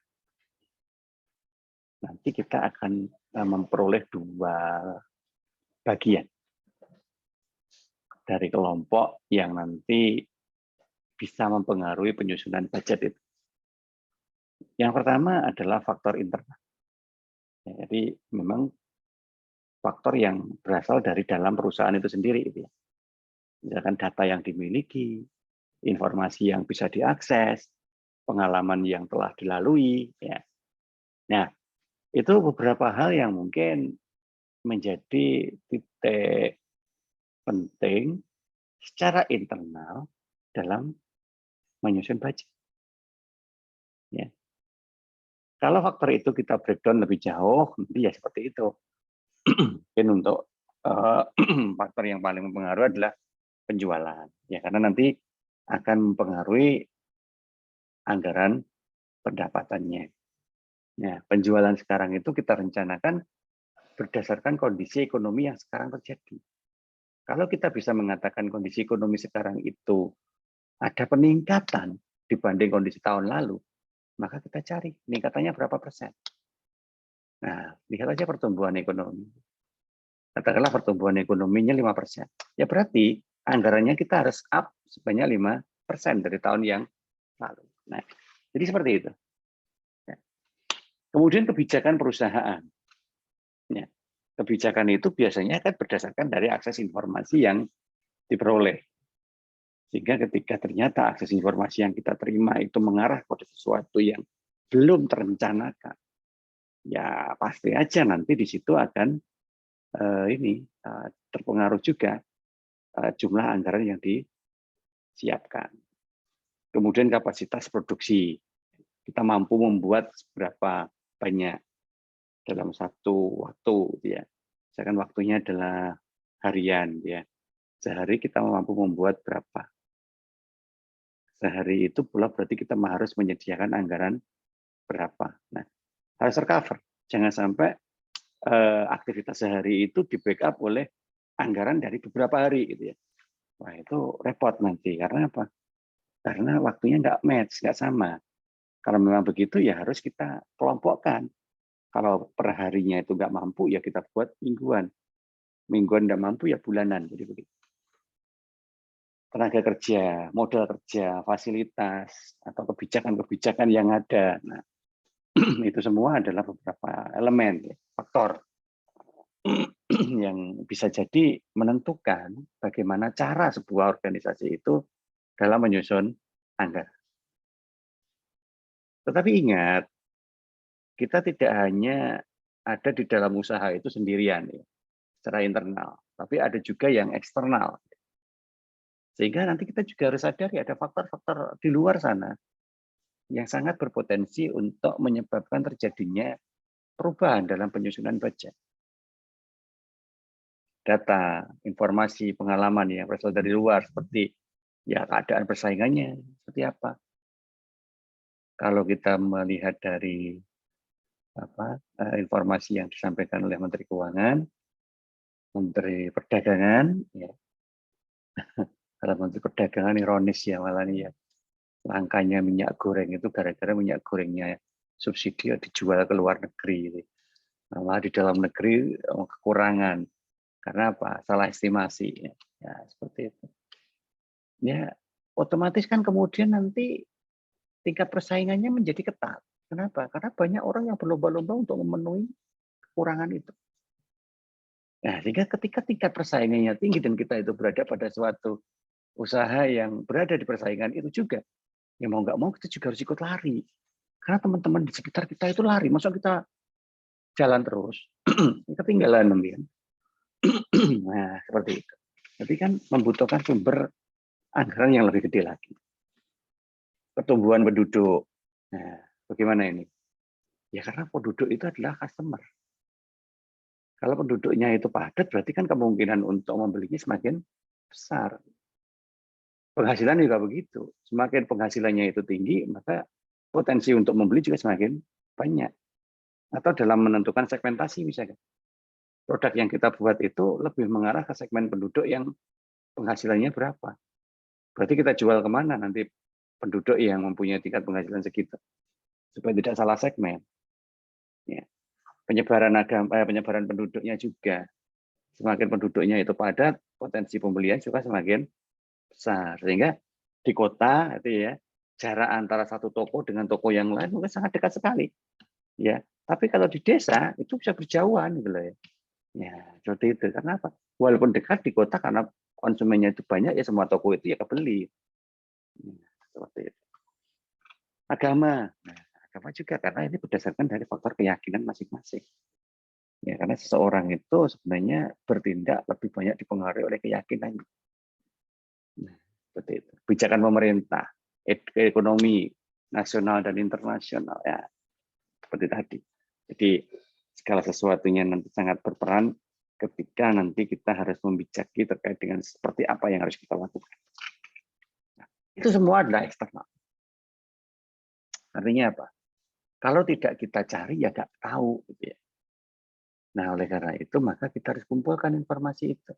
nanti kita akan memperoleh 2 bagian dari kelompok yang nanti bisa mempengaruhi penyusunan budget itu. Yang pertama adalah faktor internal. Jadi memang faktor yang berasal dari dalam perusahaan itu sendiri. Misalkan data yang dimiliki, informasi yang bisa diakses, pengalaman yang telah dilalui. Ya. Nah, itu beberapa hal yang mungkin menjadi titik penting secara internal dalam menyusun budget. Ya. Kalau faktor itu kita breakdown lebih jauh, nanti ya seperti itu. Mungkin untuk faktor yang paling mempengaruhi adalah penjualan, ya karena nanti akan mempengaruhi anggaran pendapatannya. Nah, penjualan sekarang itu kita rencanakan berdasarkan kondisi ekonomi yang sekarang terjadi. Kalau kita bisa mengatakan kondisi ekonomi sekarang itu ada peningkatan dibanding kondisi tahun lalu, maka kita cari peningkatannya berapa persen. Nah, lihat aja pertumbuhan ekonomi. Katakanlah pertumbuhan ekonominya 5%. Ya berarti anggarannya kita harus up sebanyak 5% dari tahun yang lalu. Nah, jadi seperti itu. Ya. Kemudian kebijakan perusahaan. Ya. Kebijakan itu biasanya kan berdasarkan dari akses informasi yang diperoleh. Sehingga ketika ternyata akses informasi yang kita terima itu mengarah pada sesuatu yang belum terencanakan, ya pasti aja nanti di situ akan terpengaruh juga jumlah anggaran yang disiapkan. Kemudian kapasitas produksi, kita mampu membuat seberapa banyak dalam satu waktu, ya. Misalkan waktunya adalah harian, ya. Sehari kita mampu membuat berapa? Sehari itu pula berarti kita harus menyediakan anggaran berapa. Nah, harus tercover. Jangan sampai aktivitas sehari itu di backup oleh anggaran dari beberapa hari, gitu ya. Wah, itu repot nanti. Karena apa? Karena waktunya nggak match, nggak sama. Kalau memang begitu ya harus kita kelompokkan. Kalau per harinya itu nggak mampu ya kita buat mingguan. Mingguan nggak mampu ya bulanan. Jadi begitu. Tenaga kerja, modal kerja, fasilitas, atau kebijakan-kebijakan yang ada. Nah, itu semua adalah beberapa elemen, faktor yang bisa jadi menentukan bagaimana cara sebuah organisasi itu dalam menyusun anggaran. Tetapi ingat, kita tidak hanya ada di dalam usaha itu sendirian, ya, secara internal, tapi ada juga yang eksternal. Sehingga nanti kita juga harus sadari ada faktor-faktor di luar sana yang sangat berpotensi untuk menyebabkan terjadinya perubahan dalam penyusunan budget. Data, informasi, pengalaman yang berasal dari luar seperti ya keadaan persaingannya seperti apa. Kalau kita melihat dari informasi yang disampaikan oleh Menteri Keuangan, Menteri Perdagangan, ya. Kalau Menteri Perdagangan ironis ya malah nih ya, langkanya minyak goreng itu gara-gara minyak gorengnya subsidi dijual ke luar negeri. Malah di dalam negeri kekurangan. Karena apa? Salah estimasi. Ya, seperti itu. Ya, otomatis kan kemudian nanti tingkat persaingannya menjadi ketat. Kenapa? Karena banyak orang yang berlomba-lomba untuk memenuhi kekurangan itu. Nah, sehingga ketika tingkat persaingannya tinggi dan kita itu berada pada suatu usaha yang berada di persaingan itu juga, ya mau nggak mau kita juga harus ikut lari. Karena teman-teman di sekitar kita itu lari, masa kita jalan terus, ketinggalan nanti. Nah, seperti itu. Jadi kan membutuhkan sumber anggaran yang lebih gede lagi. Pertumbuhan penduduk. Nah, bagaimana ini? Ya karena penduduk itu adalah customer. Kalau penduduknya itu padat, berarti kan kemungkinan untuk membelinya semakin besar. Penghasilan juga begitu. Semakin penghasilannya itu tinggi, maka potensi untuk membeli juga semakin banyak. Atau dalam menentukan segmentasi misalnya. Produk yang kita buat itu lebih mengarah ke segmen penduduk yang penghasilannya berapa. Berarti kita jual kemana nanti penduduk yang mempunyai tingkat penghasilan segitu. Supaya tidak salah segmen. Ya. Penyebaran penduduknya juga. Semakin penduduknya itu padat, potensi pembelian juga semakin besar. Sehingga di kota itu ya, jarak antara satu toko dengan toko yang lain mungkin sangat dekat sekali. Ya, tapi kalau di desa itu bisa berjauhan gitu loh ya. Ya, seperti itu. Karena apa? Walaupun dekat di kota karena konsumennya itu banyak ya semua toko itu ya kebeli. Ya, seperti itu. Agama. Nah, agama juga karena ini berdasarkan dari faktor keyakinan masing-masing. Ya, karena seseorang itu sebenarnya bertindak lebih banyak dipengaruhi oleh keyakinan. Nah, seperti itu. Kebijakan pemerintah, ekonomi nasional dan internasional ya. seperti tadi. Jadi segala sesuatunya nanti sangat berperan ketika nanti kita harus membijaki terkait dengan seperti apa yang harus kita lakukan. Nah, itu semua adalah eksternal. Artinya apa? Kalau tidak kita cari ya nggak tahu. Gitu ya. Nah oleh karena itu maka kita harus kumpulkan informasi itu.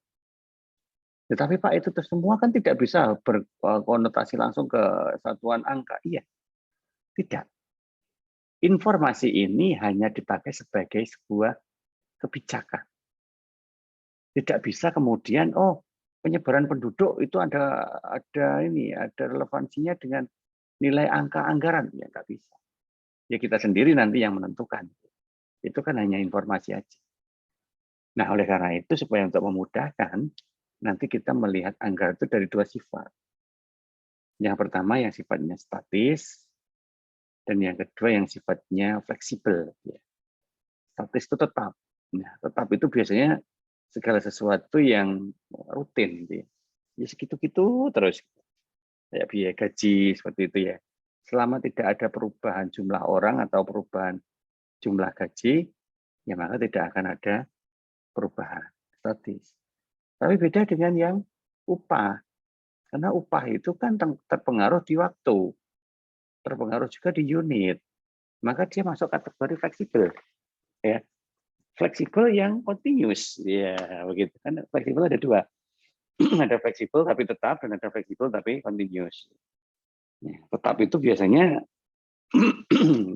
Tetapi Pak itu semua kan tidak bisa berkonotasi langsung ke satuan angka. Iya, tidak. Informasi ini hanya dipakai sebagai sebuah kebijakan. Tidak bisa kemudian penyebaran penduduk itu ada relevansinya dengan nilai angka anggaran, ya nggak bisa. Ya kita sendiri nanti yang menentukan. Itu kan hanya informasi aja. Nah oleh karena itu supaya untuk memudahkan nanti kita melihat anggaran itu dari dua sifat. Yang pertama yang sifatnya statis dan yang kedua yang sifatnya fleksibel. Statis itu tetap. Nah, tetap itu biasanya segala sesuatu yang rutin, gitu ya. Ya segitu-gitu terus. Kayak biaya gaji seperti itu ya. Selama tidak ada perubahan jumlah orang atau perubahan jumlah gaji, ya maka tidak akan ada perubahan statis. Tapi beda dengan yang upah. Karena upah itu kan terpengaruh di waktu, terpengaruh juga di unit. Maka dia masuk kategori fleksibel. Ya. Fleksibel yang continuous. Ya, begitu kan. Fleksibel ada dua. Ada fleksibel tapi tetap dan ada fleksibel tapi continuous. Ya, tetap itu biasanya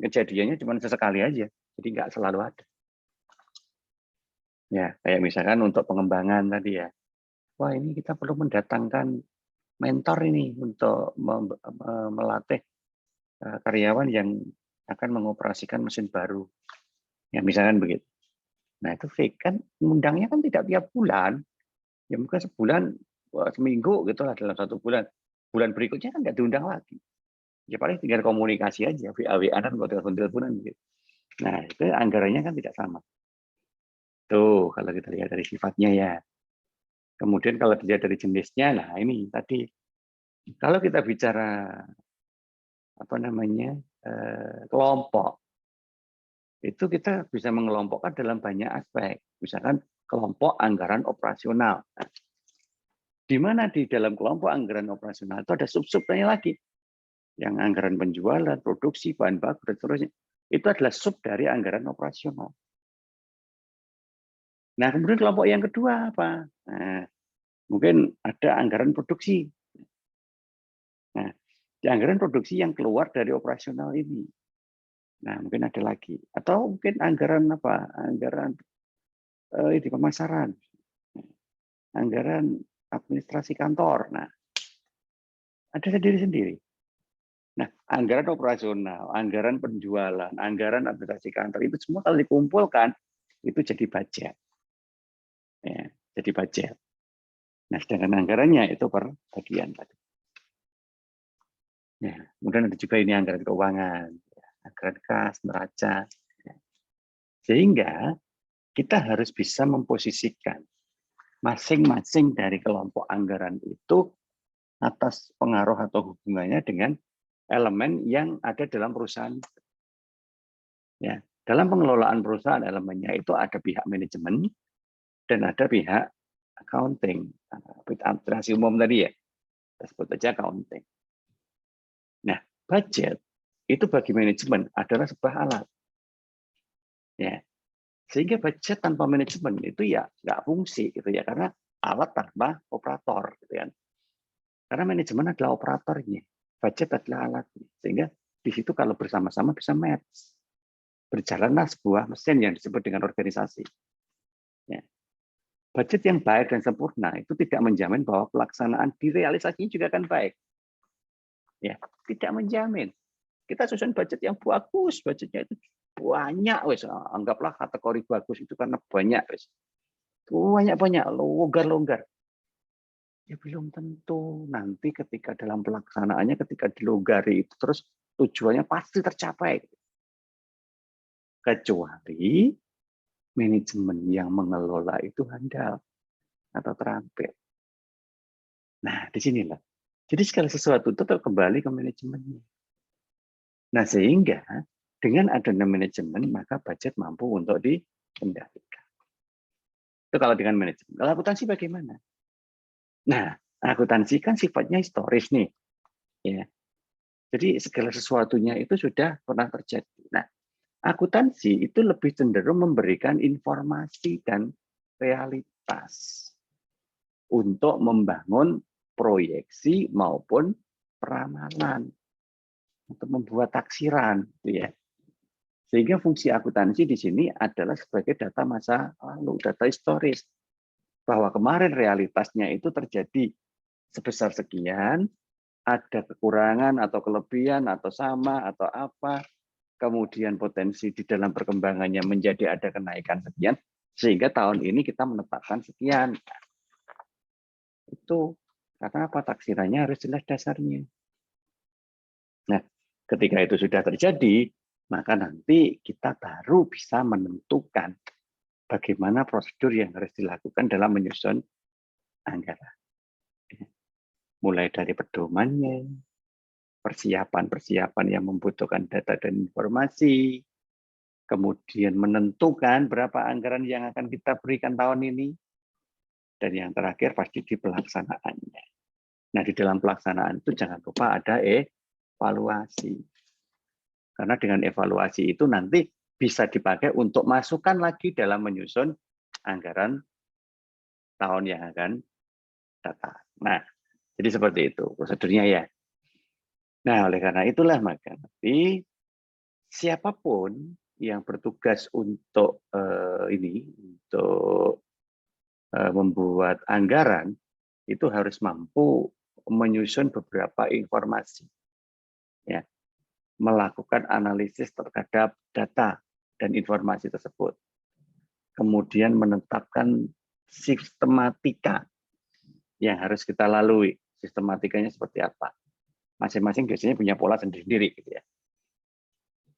kejadiannya cuma sesekali aja. Jadi nggak selalu ada. Ya, kayak misalkan untuk pengembangan tadi ya. Wah, ini kita perlu mendatangkan mentor ini untuk melatih karyawan yang akan mengoperasikan mesin baru. Ya, misalkan begitu. Nah, itu fake kan undangnya kan tidak tiap bulan. Ya mungkin sebulan, seminggu gitu lah dalam satu bulan. Bulan berikutnya kan nggak diundang lagi. Ya paling tinggal komunikasi aja, WA-WA-an atau telepon-teleponan gitu. Nah, itu anggarannya kan tidak sama. Tuh, kalau kita lihat dari sifatnya ya. Kemudian kalau dilihat dari jenisnya, nah ini tadi. Kalau kita bicara kelompok, itu kita bisa mengelompokkan dalam banyak aspek. Misalkan kelompok anggaran operasional. Nah, di mana di dalam kelompok anggaran operasional itu ada sub-subnya lagi. Yang anggaran penjualan, produksi, bahan baku, dan seterusnya. Itu adalah sub dari anggaran operasional. Nah, kemudian kelompok yang kedua apa? Nah, mungkin ada anggaran produksi. Nah, di anggaran produksi yang keluar dari operasional ini. Nah, mungkin ada lagi. Atau mungkin anggaran apa? Anggaran di pemasaran. Anggaran administrasi kantor. Nah, ada sendiri-sendiri. Nah, anggaran operasional, anggaran penjualan, anggaran administrasi kantor, itu semua kalau dikumpulkan, itu jadi budget. Ya, jadi budget. Nah, sedangkan anggarannya itu per bagian tadi. Ya, kemudian ada juga ini anggaran keuangan, anggaran kas, neraca. Sehingga kita harus bisa memposisikan masing-masing dari kelompok anggaran itu atas pengaruh atau hubungannya dengan elemen yang ada dalam perusahaan. Ya, dalam pengelolaan perusahaan elemennya itu ada pihak manajemen dan ada pihak accounting, administrasi umum tadi ya, kita sebut aja accounting. Nah, budget itu bagi manajemen adalah sebuah alat. Ya, sehingga budget tanpa manajemen itu ya nggak fungsi gitu ya, karena alat tanpa operator gitu kan. Karena manajemen adalah operatornya, budget adalah alatnya. Sehingga di situ kalau bersama-sama bisa match. Berjalanlah sebuah mesin yang disebut dengan organisasi. Ya. Budget yang baik dan sempurna itu tidak menjamin bahwa pelaksanaan di realisasinya juga akan baik. Ya, tidak menjamin. Kita susun budget yang bagus, budgetnya itu banyak, wes anggaplah kategori bagus itu karena banyak, wes banyak, longgar. Ya belum tentu nanti ketika dalam pelaksanaannya, ketika dilonggari itu terus tujuannya pasti tercapai. Kecuali manajemen yang mengelola itu handal atau terampil. Nah, di sinilah. Jadi segala sesuatu itu kembali ke manajemennya. Nah, sehingga dengan adanya manajemen, maka budget mampu untuk dikendalikan. Itu kalau dengan manajemen. Kalau akuntansi bagaimana? Nah, akuntansi kan sifatnya historis nih. Ya. Jadi segala sesuatunya itu sudah pernah terjadi. Nah, akuntansi itu lebih cenderung memberikan informasi dan realitas untuk membangun proyeksi maupun peramalan, untuk membuat taksiran, gitu ya. Sehingga fungsi akuntansi di sini adalah sebagai data masa lalu, data historis, bahwa kemarin realitasnya itu terjadi sebesar sekian, ada kekurangan atau kelebihan atau sama atau apa, kemudian potensi di dalam perkembangannya menjadi ada kenaikan sekian, sehingga tahun ini kita menetapkan sekian. Itu karena apa? Taksirannya harus jelas dasarnya. Nah, ketika itu sudah terjadi, maka nanti kita baru bisa menentukan bagaimana prosedur yang harus dilakukan dalam menyusun anggaran. Mulai dari pedomannya, persiapan-persiapan yang membutuhkan data dan informasi, kemudian menentukan berapa anggaran yang akan kita berikan tahun ini, dan yang terakhir pasti di pelaksanaannya. Nah, di dalam pelaksanaan itu jangan lupa ada evaluasi. Karena dengan evaluasi itu nanti bisa dipakai untuk masukan lagi dalam menyusun anggaran tahun yang akan datang. Nah, jadi seperti itu prosedurnya ya. Nah, oleh karena itulah maka nanti siapapun yang bertugas untuk membuat anggaran itu harus mampu menyusun beberapa informasi, ya, melakukan analisis terhadap data dan informasi tersebut, kemudian menetapkan sistematika yang harus kita lalui. Sistematikanya seperti apa? Masing-masing biasanya punya pola sendiri-sendiri, gitu ya.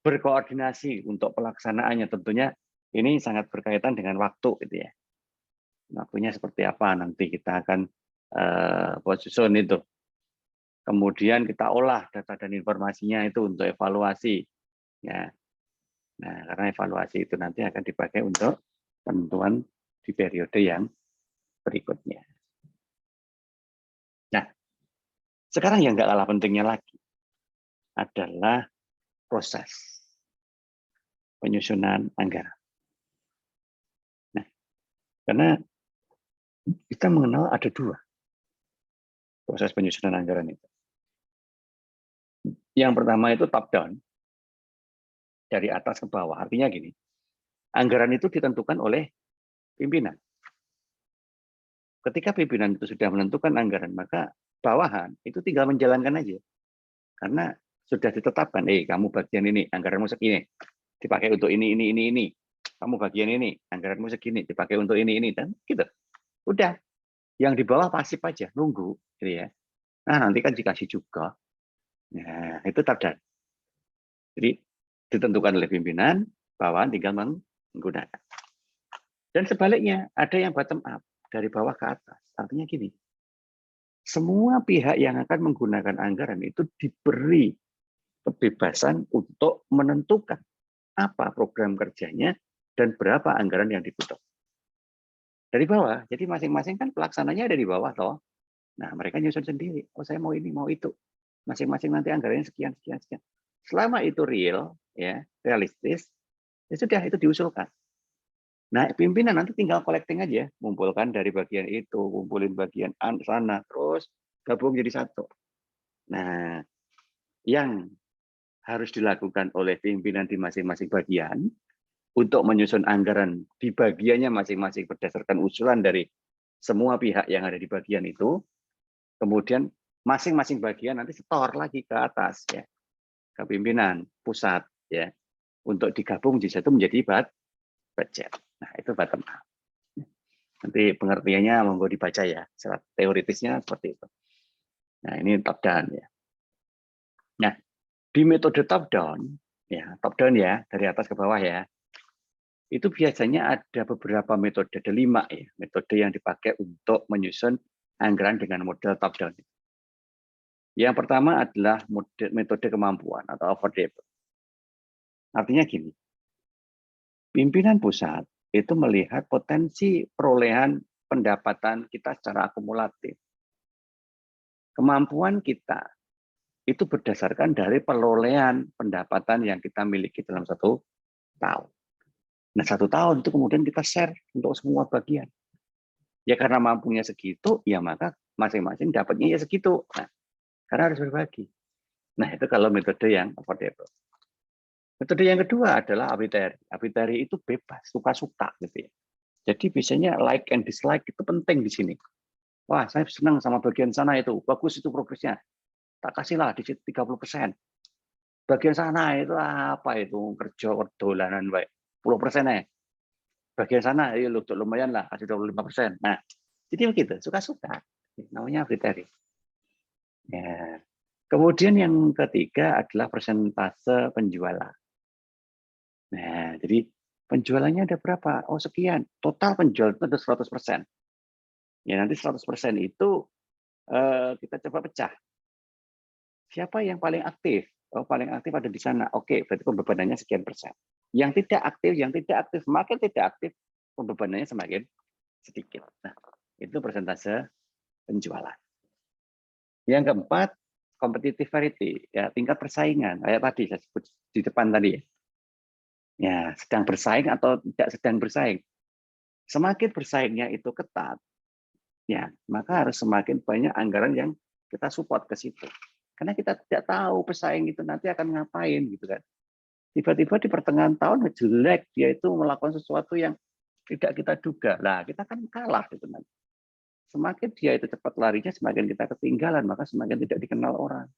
Berkoordinasi untuk pelaksanaannya tentunya ini sangat berkaitan dengan waktu, gitu ya. Waktunya seperti apa nanti kita akan susun itu. Kemudian kita olah data dan informasinya itu untuk evaluasi, ya. Nah, karena evaluasi itu nanti akan dipakai untuk penentuan di periode yang berikutnya. Nah, sekarang yang nggak kalah pentingnya lagi adalah proses penyusunan anggaran. Nah, karena kita mengenal ada dua proses penyusunan anggaran itu. Yang pertama itu top down, dari atas ke bawah. Artinya gini, anggaran itu ditentukan oleh pimpinan. Ketika pimpinan itu sudah menentukan anggaran, maka bawahan itu tinggal menjalankan aja. Karena sudah ditetapkan, kamu bagian ini, anggaranmu segini, dipakai untuk ini. Kamu bagian ini, anggaranmu segini, dipakai untuk ini, dan gitu. Udah, yang di bawah pasif aja, nunggu, gitu ya. Nah, nanti kan dikasih juga. Nah, itu tanda. Jadi ditentukan oleh pimpinan, bawahan tinggal menggunakan. Dan sebaliknya, ada yang bottom up, dari bawah ke atas. Artinya gini, semua pihak yang akan menggunakan anggaran itu diberi kebebasan untuk menentukan apa program kerjanya dan berapa anggaran yang dibutuhkan. Dari bawah, jadi masing-masing kan pelaksananya ada di bawah toh. Nah, mereka nyusun sendiri. Oh, saya mau ini, mau itu. Masing-masing nanti anggarannya sekian. Selama itu real, ya, realistis, ya sudah itu diusulkan. Nah, pimpinan nanti tinggal collecting aja, mengumpulkan dari bagian itu, kumpulin bagian sana, terus gabung jadi satu. Nah, yang harus dilakukan oleh pimpinan di masing-masing bagian untuk menyusun anggaran di bagiannya masing-masing berdasarkan usulan dari semua pihak yang ada di bagian itu, kemudian masing-masing bagian nanti setor lagi ke atas, ya, ke pimpinan pusat, ya, untuk digabung di situ menjadi budget. Nah, itu bottom up. Nanti pengertiannya monggo dibaca ya, secara teoritisnya seperti itu. Nah, ini top down ya. Nah, di metode top down ya, dari atas ke bawah ya. Itu biasanya ada beberapa metode, ada 5 ya, metode yang dipakai untuk menyusun anggaran dengan model top down. Yang pertama adalah metode kemampuan atau affordable. Artinya gini, pimpinan pusat itu melihat potensi perolehan pendapatan kita secara akumulatif. Kemampuan kita itu berdasarkan dari perolehan pendapatan yang kita miliki dalam 1 tahun. Nah, 1 tahun itu kemudian kita share untuk semua bagian. Ya karena mampunya segitu, ya maka masing-masing dapatnya ya segitu. Nah, karena harus berbagi. Nah, itu kalau metode yang affordable. Metode yang kedua adalah arbitrary. Arbitrary itu bebas, suka-suka gitu ya. Jadi biasanya like and dislike itu penting di sini. Wah, saya senang sama bagian sana itu, bagus itu progresnya. Tak kasihlah di situ 30%. Bagian sana itu apa itu kerja dolanan baik 10% ya. Bagian sana ya lumayan lah kasih 25%. Nah, jadi begitu, suka-suka. Namanya arbitrary. Ya. Kemudian yang ketiga adalah persentase penjualan. Nah, jadi penjualannya ada berapa? Oh, sekian. Total penjual itu ada 100%. Ya, nanti 100% itu kita coba pecah. Siapa yang paling aktif? Oh, paling aktif ada di sana. Oke, berarti pembebanannya sekian persen. Yang tidak aktif, semakin tidak aktif, pembebanannya semakin sedikit. Nah, itu persentase penjualan. Yang keempat, competitivity, ya tingkat persaingan. Kayak tadi saya sebut di depan tadi ya. Ya, sedang bersaing atau tidak sedang bersaing. Semakin bersaingnya itu ketat, ya, maka harus semakin banyak anggaran yang kita support ke situ. Karena kita tidak tahu pesaing itu nanti akan ngapain gitu kan. Tiba-tiba di pertengahan tahun jelek dia itu melakukan sesuatu yang tidak kita duga. Lah, kita kan kalah gitu nanti. Semakin dia itu cepat larinya, semakin kita ketinggalan, maka semakin tidak dikenal orang.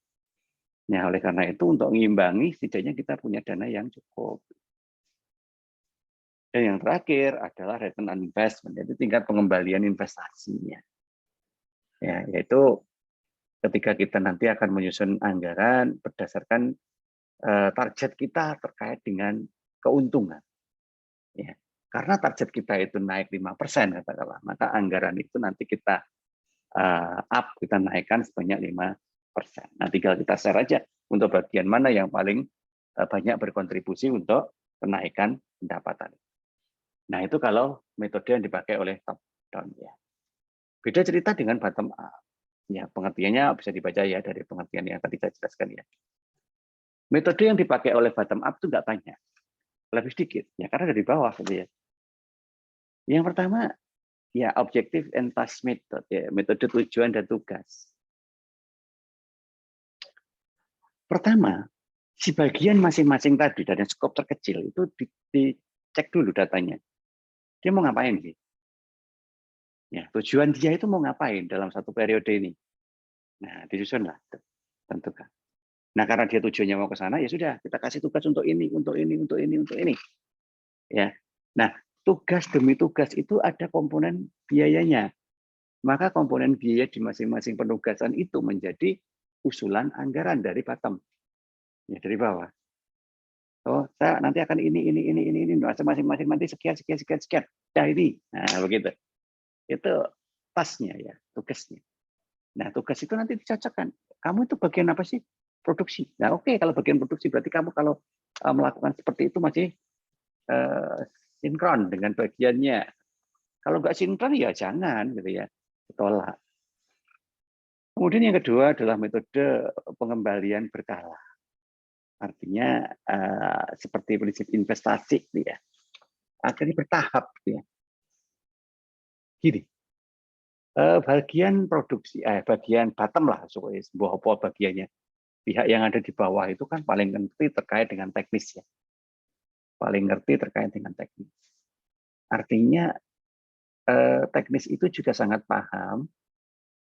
Nah, oleh karena itu untuk mengimbangi setidaknya kita punya dana yang cukup. Dan yang terakhir adalah return on investment, yaitu tingkat pengembalian investasinya. Ya, yaitu ketika kita nanti akan menyusun anggaran berdasarkan target kita terkait dengan keuntungan. Ya, karena target kita itu naik 5% katakanlah, maka anggaran itu nanti kita kita naikkan sebanyak 5%. Nah, tinggal kita share aja untuk bagian mana yang paling banyak berkontribusi untuk kenaikan pendapatan. Nah, itu kalau metode yang dipakai oleh top down ya. Beda cerita dengan bottom up. Ya, pengertiannya bisa dibaca ya dari pengertian yang tadi saya jelaskan ya. Metode yang dipakai oleh bottom up itu nggak banyak, lebih sedikit ya karena dari bawah gitu ya. Yang pertama ya objective and task method ya, metode tujuan dan tugas. Pertama, si bagian masing-masing tadi dari skop terkecil itu dicek dulu datanya. Dia mau ngapain sih? Ya, tujuan dia itu mau ngapain dalam satu periode ini. Nah, disusunlah, tentukan. Nah, karena dia tujuannya mau ke sana, ya sudah, kita kasih tugas untuk ini, untuk ini, untuk ini, untuk ini. Ya. Nah, tugas demi tugas itu ada komponen biayanya. Maka komponen biaya di masing-masing penugasan itu menjadi usulan anggaran dari bottom. Ya, dari bawah. Oh, saya nanti akan ini, masing-masing nanti sekian. Nah, ini. Nah, begitu. Itu tasnya ya, tugasnya. Nah, tugas itu nanti dicocokkan. Kamu itu bagian apa sih? Produksi. Nah, oke, kalau bagian produksi berarti kamu kalau melakukan seperti itu masih sinkron dengan bagiannya. Kalau nggak sinkron ya jangan gitu ya, tolak. Kemudian yang kedua adalah metode pengembalian berkala. Artinya seperti prinsip investasi gitu ya. Akhirnya bertahap gitu ya. Gini, bagian produksi, bagian bottom lah, sebuah apa bagiannya. Pihak yang ada di bawah itu kan paling ngerti terkait dengan teknis ya. Paling ngerti terkait dengan teknis. Artinya teknis itu juga sangat paham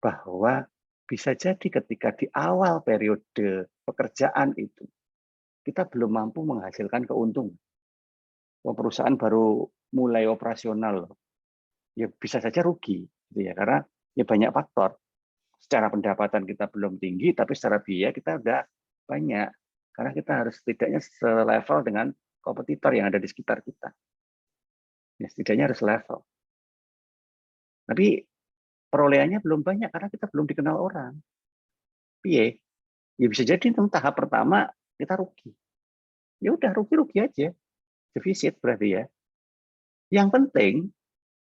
bahwa bisa jadi ketika di awal periode pekerjaan itu kita belum mampu menghasilkan keuntungan. Perusahaan baru mulai operasional, ya bisa saja rugi, gitu ya, karena ya banyak faktor. Secara pendapatan kita belum tinggi, tapi secara biaya kita udah banyak. Karena kita harus setidaknya selevel dengan kompetitor yang ada di sekitar kita. Ya, setidaknya harus level. Tapi perolehannya belum banyak karena kita belum dikenal orang. Piye? Ya bisa jadi tahap pertama kita rugi. ya udah rugi-rugi aja, defisit berarti ya. Yang penting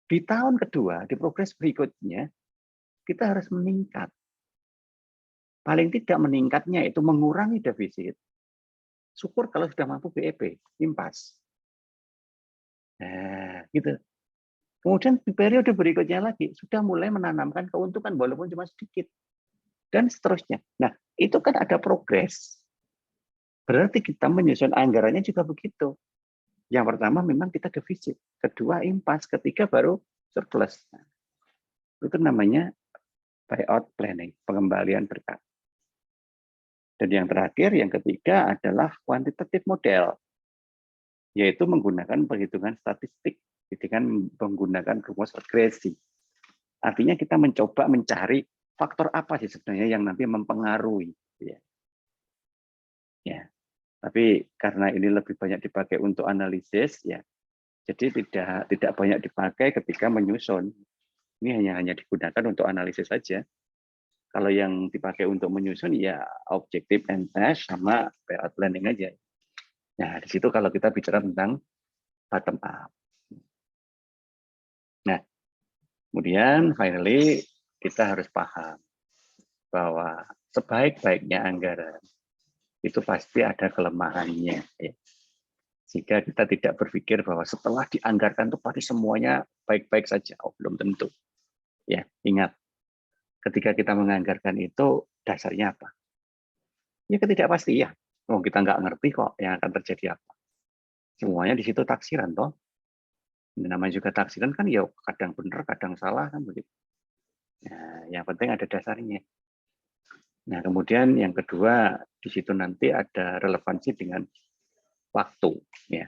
di tahun kedua, di progres berikutnya, kita harus meningkat. Paling tidak meningkatnya itu mengurangi defisit. Syukur kalau sudah mampu BEP, impas. Nah, gitu. Kemudian di periode berikutnya lagi, sudah mulai menanamkan keuntungan walaupun cuma sedikit. Dan seterusnya. Nah, itu kan ada progres. Berarti kita menyusun anggarannya juga begitu. Yang pertama memang kita defisit. Kedua impas. Ketiga baru surplus. Nah, itu namanya buyout planning, pengembalian berkah. Dan yang terakhir, yang ketiga adalah quantitative model, yaitu menggunakan perhitungan statistik dengan menggunakan rumus regresi. Artinya kita mencoba mencari faktor apa sih sebenarnya yang nanti mempengaruhi. Ya. Tapi karena ini lebih banyak dipakai untuk analisis, ya, jadi tidak banyak dipakai ketika menyusun. Ini hanya digunakan untuk analisis saja. Kalau yang dipakai untuk menyusun ya objective and test sama payout planning aja. Nah, di situ kalau kita bicara tentang bottom up. Nah, kemudian finally kita harus paham bahwa sebaik-baiknya anggaran itu pasti ada kelemahannya. Ya. Sehingga kita tidak berpikir bahwa setelah dianggarkan itu pasti semuanya baik-baik saja. Oh, belum tentu. Ya, ingat, ketika kita menganggarkan itu dasarnya apa? Ya ketidakpastian. Oh, kita nggak ngerti kok yang akan terjadi apa. Semuanya di situ taksiran toh. Namanya juga taksiran kan ya kadang benar, kadang salah kan begitu. Nah, yang penting ada dasarnya. Nah, kemudian yang kedua di situ nanti ada relevansi dengan waktu, ya.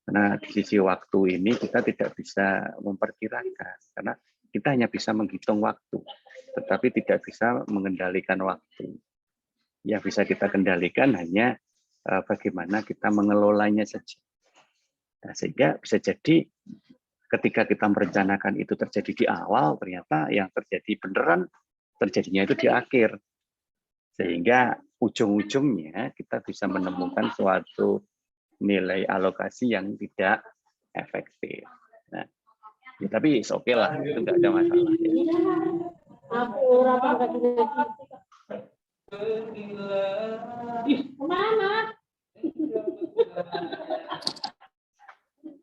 Karena di sisi waktu ini kita tidak bisa memperkirakan karena kita hanya bisa menghitung waktu, tetapi tidak bisa mengendalikan waktu. Yang bisa kita kendalikan hanya bagaimana kita mengelolanya saja. Nah, sehingga bisa jadi ketika kita merencanakan itu terjadi di awal, ternyata yang terjadi beneran terjadinya itu di akhir. Sehingga ujung-ujungnya kita bisa menemukan suatu nilai alokasi yang tidak efektif. Nah, ya, tapi oke lah, itu nggak ada masalah. Ya. Kemana?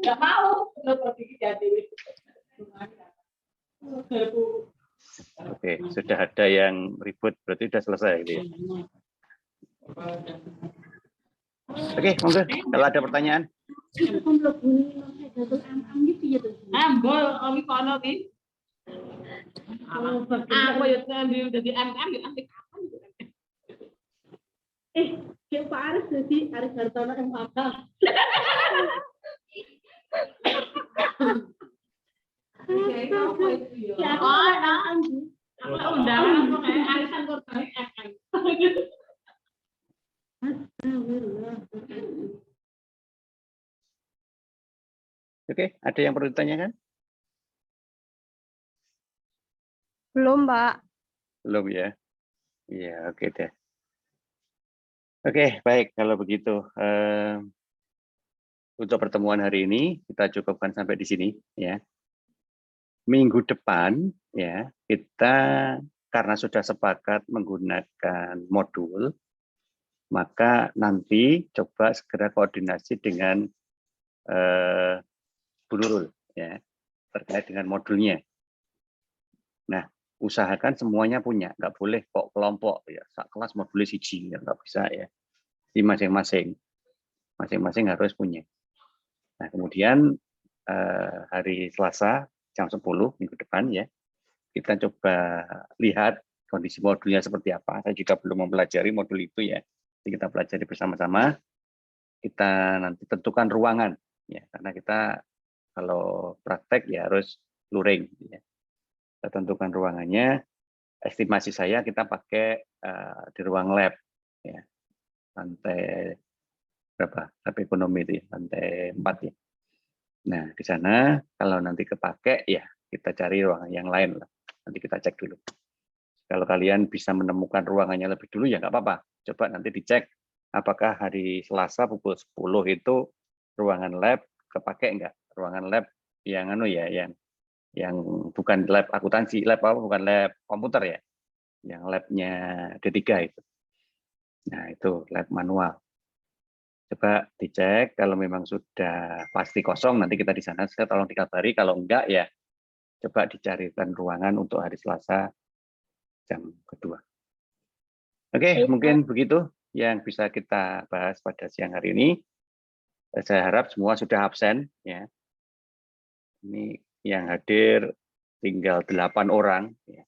Nggak mau. Oke, sudah ada yang ribut, berarti sudah selesai. Gitu ya. Oke, monggo. Kalau ada pertanyaan. Ambol, kami kono ki. Aku ya ngambil dari MM ya nanti kapan? Kayak Pak Aris jadi Aris Hartono yang bakal. Ya, oh, apa undangan kok kayak arisan korban FM. Oke, ada yang perlu ditanyakan? Belum, Mbak. Belum ya? Iya, oke deh. Oke, baik kalau begitu. Untuk pertemuan hari ini kita cukupkan sampai di sini ya. Minggu depan ya kita karena sudah sepakat menggunakan modul, maka nanti coba segera koordinasi dengan Bu Nurul ya terkait dengan modulnya. Nah, usahakan semuanya punya, nggak boleh kok kelompok ya. Sak kelas modulnya siji ya nggak bisa ya. Di masing-masing harus punya. Nah, kemudian hari Selasa jam 10 minggu depan ya, kita coba lihat kondisi modulnya seperti apa. Saya juga belum mempelajari modul itu ya. Jadi kita pelajari bersama-sama. Kita nanti tentukan ruangan ya, karena kita kalau praktek ya harus luring ya. Kita tentukan ruangannya. Estimasi saya kita pakai di ruang lab ya. Lantai berapa? Lab ekonomi itu ya, lantai 4 ya. Nah, di sana kalau nanti kepake ya kita cari ruangan yang lain lah. Nanti kita cek dulu. Kalau kalian bisa menemukan ruangannya lebih dulu ya nggak apa-apa. Coba nanti dicek apakah hari Selasa pukul 10 itu ruangan lab kepake enggak? Ruangan lab yang yang bukan lab akuntansi, lab apa? Bukan lab komputer ya, yang labnya D3 itu. Nah itu lab manual. Coba dicek kalau memang sudah pasti kosong, nanti kita di sana saya tolong dikabari. Kalau enggak ya coba dicarikan ruangan untuk hari Selasa jam kedua. Oke, mungkin begitu yang bisa kita bahas pada siang hari ini. Saya harap semua sudah absen ya. Ini yang hadir tinggal 8 orang ya.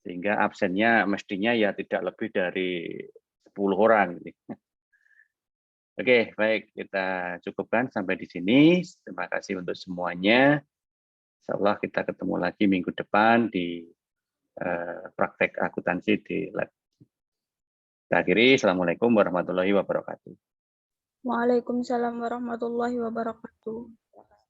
Sehingga absennya mestinya ya tidak lebih dari 10 orang. Oke, baik, kita cukupkan sampai di sini. Terima kasih untuk semuanya. Insya Allah kita ketemu lagi minggu depan di praktek akuntansi di lab. Kita akhiri, Assalamualaikum warahmatullahi wabarakatuh. Waalaikumsalam warahmatullahi wabarakatuh.